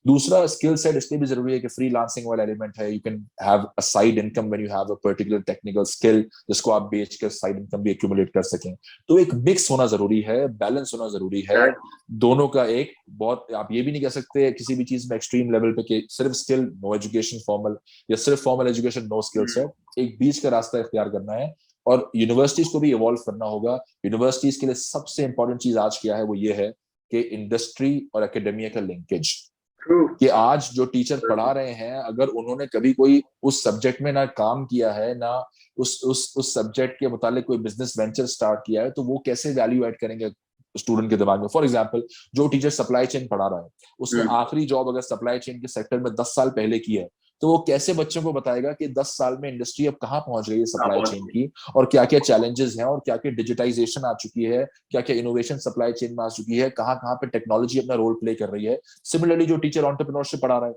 दूसरा स्किल सेट इसलिए भी जरूरी है कि फ्रीलांसिंग वाला एलिमेंट है, you can have a side income when you have a particular technical skill, जिसको आप बेच कर साइड इनकम भी एक्यूमुलेट कर सकें। तो एक मिक्स होना जरूरी है, बैलेंस होना जरूरी है Exactly. दोनों का। एक बहुत, आप ये भी नहीं कह सकते किसी भी चीज में एक्सट्रीम लेवल पे कि सिर्फ स्किल नो एजुकेशन फॉर्मल, या सिर्फ फॉर्मल एजुकेशन नो स्किल हम्म, सेट। एक बीच का रास्ता इख्तियार करना है और यूनिवर्सिटीज को भी इवॉल्व करना होगा। यूनिवर्सिटीज के लिए सबसे इंपॉर्टेंट चीज आज क्या है, वो ये है कि इंडस्ट्री और एकेडमिया का लिंकेज। कि आज जो टीचर पढ़ा रहे हैं, अगर उन्होंने कभी कोई उस सब्जेक्ट में ना काम किया है, ना उस सब्जेक्ट के मुतालिक कोई बिजनेस वेंचर स्टार्ट किया है, तो वो कैसे वैल्यू ऐड करेंगे स्टूडेंट के दिमाग में। फॉर एग्जाम्पल, जो टीचर सप्लाई चेन पढ़ा रहा है, उसने आखिरी जॉब अगर सप्लाई चेन के सेक्टर में 10 साल पहले की है, तो वो कैसे बच्चों को बताएगा कि 10 साल में इंडस्ट्री अब कहाँ पहुंच गई है सप्लाई चेन की, और क्या क्या चैलेंजेस हैं, और क्या क्या डिजिटाइजेशन आ चुकी है, क्या क्या इनोवेशन सप्लाई चेन में आ चुकी है, कहाँ कहाँ पे टेक्नोलॉजी अपना रोल प्ले कर रही है। सिमिलरली जो टीचर एंटरप्रेन्योरशिप पढ़ा रहा है,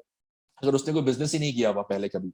अगर उसने कोई बिजनेस ही नहीं किया हुआ पहले कभी,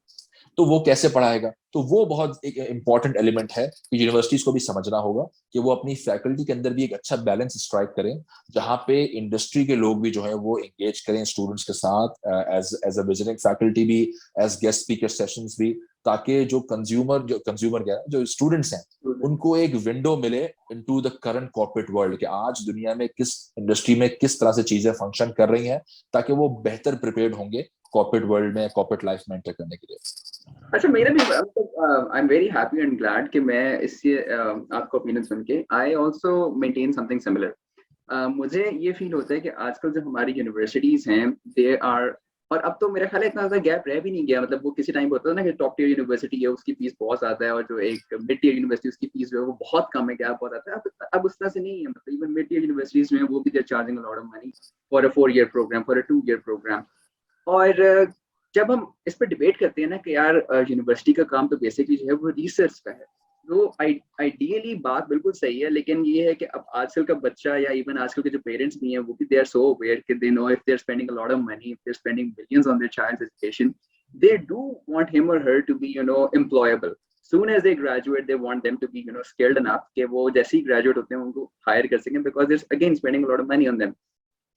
तो वो कैसे पढ़ाएगा। तो वो बहुत एक इंपॉर्टेंट एलिमेंट है कि यूनिवर्सिटीज को भी समझना होगा कि वो अपनी फैकल्टी के अंदर भी एक अच्छा बैलेंस स्ट्राइक करें, जहां पे इंडस्ट्री के लोग भी जो है वो एंगेज करें स्टूडेंट्स के साथ, एज अ विजिटिंग फैकल्टी भी, एज गेस्ट स्पीकर सेशंस भी, ताकि जो कंज्यूमर क्या है, जो स्टूडेंट्स हैं, उनको एक विंडो मिले into the current corporate world, कि आज दुनिया में किस इंडस्ट्री में किस तरह से चीजें फंक्शन कर रही हैं, ताकि वो बेहतर प्रिपेयर्ड होंगे कॉर्पोरेट वर्ल्ड में, कॉर्पोरेट लाइफ में एंटर करने के लिए। अच्छा, मेरा भी I am very happy and glad कि मैं इससे आपका ओपिनियन सुन के I also maintain something similar. मुझे ये फील होता है कि आजकल जो हमारी यूनिवर्सिटीज हैं दे आर, और अब तो मेरा ख्याल है इतना ज्यादा गैप रह भी नहीं गया। मतलब वो किसी टाइम होता था ना कि टॉप टियर यूनिवर्सिटी है उसकी फीस बहुत ज्यादा है, और जो एक मिड टियर यूनिवर्सिटी उसकी फीस जो है वो बहुत कम है, गैप बहुत आता है। अब उस तरह से नहीं है। मतलब इवन मिड टियर यूनिवर्सिटीज में वो भी they charging a lot of money for a 4 year programme, for a 2 year programme. और जब हम इस पर डिबेट करते हैं ना कि यार यूनिवर्सिटी का काम तो बेसिकली जो है वो रिसर्च का है, तो आइडियली बात बिल्कुल सही है। लेकिन ये है कि अब आजकल का बच्चा या इवन आजकल के जो पेरेंट्स भी हैं वो भी दे आर सो अवेयर कि they know if they are spending a lot of money, if they are spending billions on their child's education, they do want him और her to be employable. Soon as they graduate, they want them to be skilled enough कि वो जैसे ही graduate होते हैं उनको higher कर सकें, because they again spending a lot of money on them.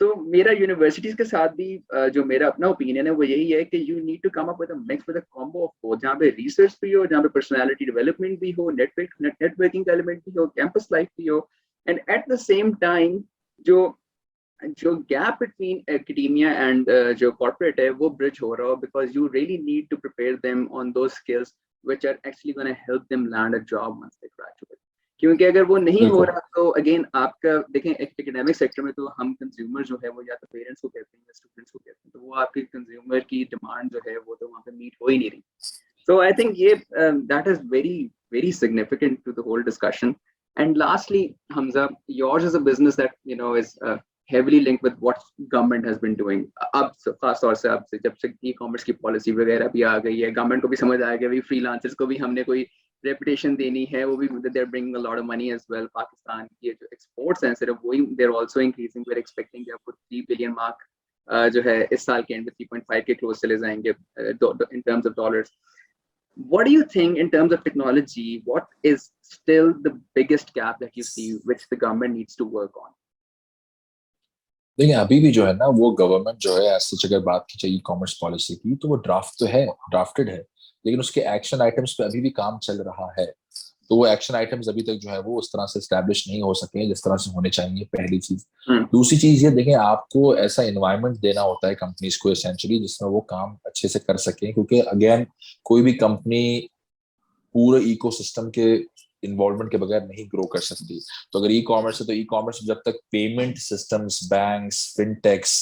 तो मेरा यूनिवर्सिटीज के साथ भी जो मेरा अपना ओपिनियन है वो यही है कि you need to come up with a mix, with a combo of both, जहाँ पे रिसर्च भी हो, जहाँ पे पर्सनालिटी डेवलपमेंट भी हो, नेटवर्किंग का एलिमेंट भी हो, कैंपस लाइफ भी हो, and at the same time जो जो गैप बिटवीन एकेडमिया एंड जो कॉर्पोरेट है वो ब्रिज हो रहा हो, because you really need to prepare them on those skills which are actually going to help them land a job once they graduate. क्योंकि अगर वो नहीं हो रहा तो अगेन आपका देखें एकेडमिक सेक्टर में तो हम कंज्यूमर जो है वो या तो पेरेंट्स को कहते हैं या स्टूडेंट्स को कहते हैं, तो वो आपके कंज्यूमर की डिमांड जो है वो तो वहाँ पे मीट हो ही नहीं रही। सो आई थिंक ये that is very very significant to the whole discussion. And lastly Hamza, yours is a business that is heavily linked with what government has been doing. अब खास तौर से अब से जब से ई कॉमर्स की पॉलिसी वगैरह भी आ गई है, गवर्नमेंट को भी समझ आ गया भाई फ्रीलांसर्स को भी हमने कोई रेपुटेशन देनी है, वो भी they are bringing a lot of money as well. Pakistan की जो एक्सपोर्ट्स हैं सिर्फ वही they are also increasing, we are expecting कि आपको 3 बिलियन मार्क जो है इस साल के एंड में 3.5 के क्लोज चले जाएंगे इन terms of dollars. What do you think in terms of technology? What is still the biggest gap that you see which the government needs to work on? देखिए, अभी भी जो है ना, वो गवर्नमेंट जो है ऐसे अगर बात की जाए ई कॉमर्स पॉलिसी की, तो वो ड्राफ्ट तो है, ड्राफ्टेड है, लेकिन उसके एक्शन आइटम्स पे अभी भी काम चल रहा है। तो वो एक्शन आइटम्स अभी तक जो है वो उस तरह से स्टैब्लिश नहीं हो सके जिस तरह से होने चाहिए, पहली चीज। दूसरी चीज ये देखें, आपको ऐसा इन्वायरमेंट देना होता है कंपनीज को एसेंशियली जिसमें वो काम अच्छे से कर सके, क्योंकि अगेन कोई भी कंपनी पूरे इकोसिस्टम के इन्वॉल्वमेंट के बगैर नहीं ग्रो कर सकती। तो अगर ई कॉमर्स है, तो ई कॉमर्स जब तक पेमेंट सिस्टम्स, बैंक्स, फिनटेक्स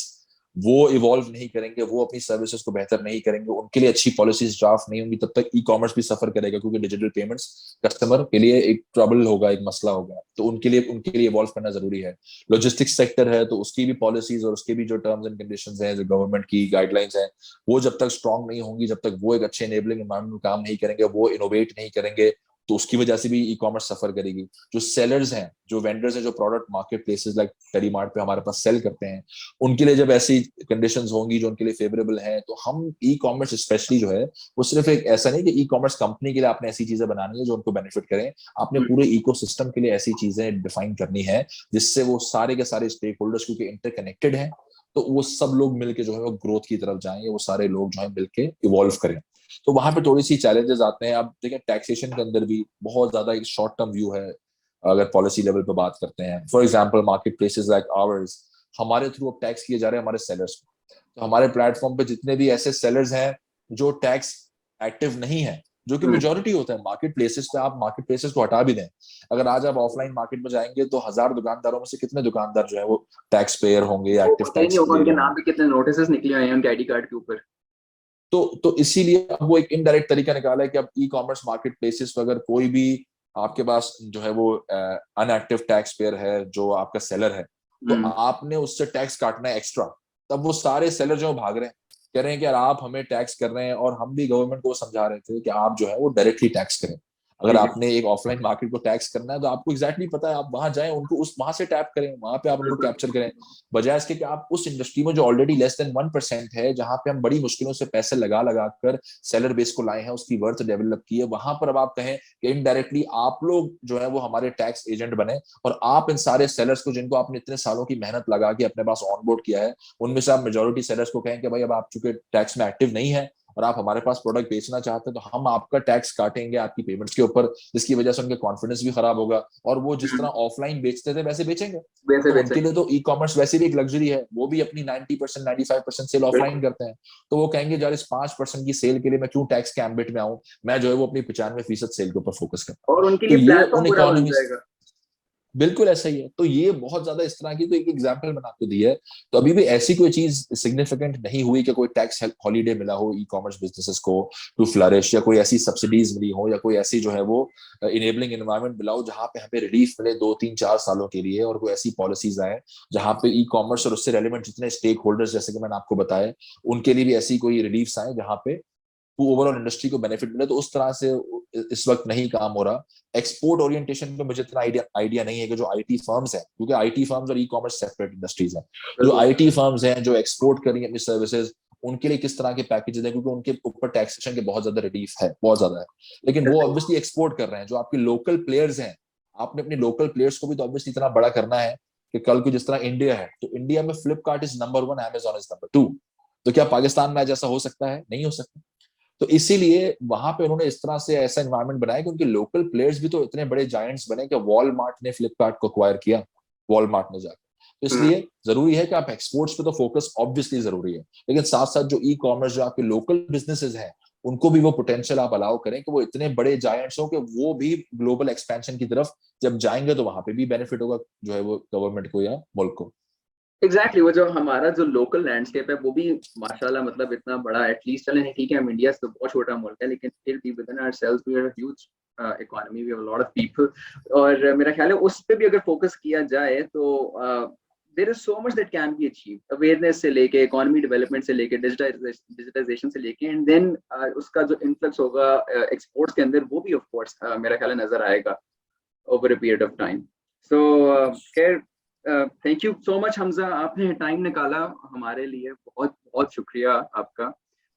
वो इवॉल्व नहीं करेंगे, वो अपनी सर्विसेज को बेहतर नहीं करेंगे, उनके लिए अच्छी पॉलिसीज ड्राफ्ट नहीं होंगी, तब तक ई कॉमर्स भी सफर करेगा, क्योंकि डिजिटल पेमेंट्स कस्टमर के लिए एक ट्रबल होगा, एक मसला होगा। तो उनके लिए इवॉल्व करना जरूरी है। लॉजिस्टिक्स सेक्टर है, तो उसकी भी पॉलिसीज और उसके भी जो टर्म्स एंड कंडीशंस हैं, जो गवर्नमेंट की गाइडलाइंस हैं, वो जब तक स्ट्रांग नहीं होंगी, जब तक वो एक अच्छे एनेबलिंग एनवायरमेंट में काम नहीं करेंगे, वो इनोवेट नहीं करेंगे, तो उसकी वजह से भी ई कॉमर्स सफर करेगी। जो सेलर्स हैं, जो वेंडर्स हैं, जो प्रोडक्ट मार्केट प्लेसेस लाइक टेलीमार्ट पे हमारे पास सेल करते हैं, उनके लिए जब ऐसी कंडीशंस होंगी जो उनके लिए फेवरेबल हैं, तो हम ई कॉमर्स स्पेशली जो है वो सिर्फ एक ऐसा नहीं कि ई कॉमर्स कंपनी के लिए आपने ऐसी चीजें बनानी है जो उनको बेनिफिट करें, आपने पूरे इकोसिस्टम के लिए ऐसी चीजें डिफाइन करनी है जिससे वो सारे के सारे स्टेक होल्डर्स, क्योंकि इंटरकनेक्टेड हैं, तो वो सब लोग मिलकर जो है वो ग्रोथ की तरफ जाएं, वो सारे लोग जो है मिलकर इवॉल्व करें। तो वहां पे थोड़ी सी चैलेंजेस आते हैं। अब देखिए, टैक्सेशन के अंदर भी बहुत ज्यादा एक शॉर्ट टर्म व्यू है। अगर पॉलिसी लेवल पे बात करते हैं, for example market places like ours, हमारे थ्रू अब टैक्स किए जा रहे हैं हमारे सेलर्स को। तो हमारे प्लेटफॉर्म पे जितने भी ऐसे सेलर्स हैं जो टैक्स एक्टिव नहीं है, जो कि मेजोरिटी होता है मार्केट प्लेसेस पे। आप मार्केट प्लेसेस को हटा भी दें, अगर आज आप ऑफलाइन मार्केट में जाएंगे तो 1000 दुकानदारों में से कितने दुकानदार जो है वो टैक्स पेयर होंगे या वो एक्टिव पता ही नहीं टैक्स होगा दे उनके रहे नाम होंगे। पे कितने नोटिस निकले हुए हैं उनके आईडी कार्ड के ऊपर। तो इसीलिए अब वो एक इनडायरेक्ट तरीका निकाला है कि अब ई कॉमर्स मार्केट प्लेसेस पर अगर कोई भी आपके पास जो है वो अनएक्टिव टैक्स पेयर है, जो आपका सेलर है, तो आपने उससे टैक्स काटना है एक्स्ट्रा। तब वो सारे सेलर जो भाग रहे हैं, कह रहे हैं कि यार आप हमें टैक्स कर रहे हैं, और हम भी गवर्नमेंट को समझा रहे थे कि आप जो है वो डायरेक्टली टैक्स करें। अगर जी जी। आपने एक ऑफलाइन मार्केट को टैक्स करना है तो आपको एग्जैक्टली पता है, आप वहां जाएं, उनको उस वहां से टैप करें, वहां पे आप उनको बिल्कुल। कैप्चर करें, बजाय इसके कि आप उस इंडस्ट्री में जो ऑलरेडी लेस देन 1% है, जहां पे हम बड़ी मुश्किलों से पैसे लगा लगा कर सेलर बेस को लाए हैं, उसकी वर्थ डेवलप की है, वहां पर अब आप कहें कि इनडायरेक्टली आप लोग जो है वो हमारे टैक्स एजेंट बने, और आप इन सारे सेलर्स को, जिनको आपने इतने सालों की मेहनत लगा के अपने पास ऑनबोर्ड किया है, उनमें से आप मेजोरिटी सेलर्स को कहें कि भाई अब आप चूंकि टैक्स में एक्टिव नहीं है और आप हमारे पास प्रोडक्ट बेचना चाहते हैं, तो हम आपका टैक्स काटेंगे आपकी पेमेंट्स के ऊपर, जिसकी वजह से उनके कॉन्फिडेंस भी खराब होगा, और वो जिस तरह ऑफलाइन बेचते थे वैसे बेचेंगे। वैसे तो वैसे। उनके लिए तो ई कॉमर्स वैसे भी एक लग्जरी है, वो भी अपनी 90% 95% सेल ऑफलाइन करते हैं। तो वो कहेंगे यार इस 5% की सेल के लिए मैं क्यों टैक्स के एम्बिट में आऊं, मैं जो है वो अपनी 95% सेल के ऊपर फोकस करता हूँ। और उनके तो लिए ये प्लेटफॉर्म उन पूरा बन इकोनॉमी, जाएगा। बिल्कुल ऐसा ही है। तो ये बहुत ज्यादा इस तरह की, तो एक एग्जांपल मैंने आपको दी है। तो अभी भी ऐसी कोई चीज सिग्निफिकेंट नहीं हुई कि कोई टैक्स हॉलीडे मिला हो ई कॉमर्स बिजनेसेस को टू फ्लरिश, या कोई ऐसी सब्सिडीज मिली हो, या कोई ऐसी जो है वो इनेबलिंग एनवायरनमेंट मिला हो जहां पे हमें रिलीफ मिले 2 3 4 सालों के लिए, और कोई ऐसी पॉलिसीज आए जहां पे ई कॉमर्स और उससे रेलिवेंट जितने स्टेक होल्डर्स, जैसे कि मैंने आपको बताया, उनके लिए भी ऐसी कोई रिलीफ आए जहां पे ओवरऑल इंडस्ट्री को बेनिफिट मिले। तो उस तरह से इस वक्त नहीं काम हो रहा। एक्सपोर्ट ओरिएंटेशन पे मुझे इतना आइडिया नहीं है कि जो आईटी फर्म्स हैं, क्योंकि आईटी फर्म्स और ई कॉमर्स सेपरेट इंडस्ट्रीज हैं, जो बिल्कुल। आईटी फर्म्स हैं जो एक्सपोर्ट कर रही हैं अपनी सर्विसेज, उनके लिए किस तरह के पैकेजेस हैं, क्योंकि उनके ऊपर टैक्सेशन के बहुत ज्यादा रिलीफ है, बहुत ज्यादा है। लेकिन वो ऑब्वियसली एक्सपोर्ट कर रहे हैं। जो आपके लोकल प्लेयर्स हैं, आपने अपने लोकल प्लेयर्स को भी तो ऑब्वियसली इतना बड़ा करना है कि कल को जिस तरह इंडिया है, तो इंडिया में Flipkart is number 1, Amazon is number 2। तो क्या पाकिस्तान में जैसा हो सकता है? नहीं हो सकता। तो इसीलिए वहां पे उन्होंने इस तरह से ऐसा एनवायरनमेंट बनाया कि उनके लोकल प्लेयर्स भी तो इतने बड़े जायंट्स बने कि वॉलमार्ट ने फ्लिपकार्ट को अक्वायर किया, वॉलमार्ट ने जाकर। तो इसलिए जरूरी है कि आप एक्सपोर्ट्स पे तो फोकस ऑब्वियसली जरूरी है, लेकिन साथ साथ जो ई कॉमर्स, जो आपके लोकल बिजनेसेस हैं, उनको भी वो पोटेंशियल आप अलाउ करें कि वो इतने बड़े जायंट्स हो कि वो भी ग्लोबल एक्सपेंशन की तरफ जब जाएंगे तो वहां पे भी बेनिफिट होगा जो है वो गवर्नमेंट को या मुल्क को। एग्जैक्टली वो जो हमारा जो लोकल लैंडस्केप है वो भी माशाल्लाह मतलब इतना बड़ा एटलीस्ट चले नहीं, ठीक है हम इंडिया से तो बहुत छोटा मुल्क है लेकिन फिर भी within ourselves we are a huge economy, we have a lot of people. और मेरा ख्याल है उस पे भी अगर फोकस किया जाए तो there is so much that can be achieve, awareness से लेके इकोनॉमी डेवलपमेंट से लेके डिजिटाइजेशन से लेके, एंड देन उसका जो इन्फ्लक्स होगा एक्सपोर्ट्स के अंदर वो भी ऑफ कोर्स मेरा ख्याल है नजर आएगा over a period of time. So, खैर thank you so much Hamza, आपने टाइम निकाला हमारे लिए, बहुत बहुत शुक्रिया आपका।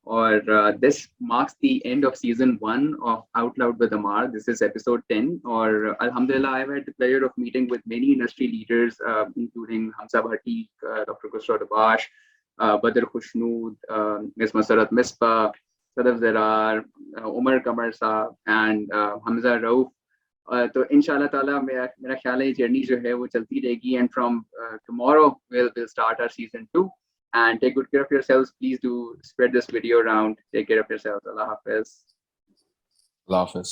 और this marks the end of season 1 of out loud with Amar. This is episode 10 और अल्हम्दुलिल्लाह I had the pleasure of meeting with many industry leaders including Hamza Bhatti, doctor Khusro Dabash, Badar Khushnood, miss Musarrat Misbah, Sadaf Zarrar, Umar Qamar sahab and Hamza Rauf. तो इंशाल्लाह ताला मेरा मेरा ख्याल है ये जर्नी जो है वो चलती रहेगी, and from tomorrow we'll start our season 2 and take good care of yourselves. Please do spread this video around. Take care of yourselves. Allah Hafiz. Allah Hafiz.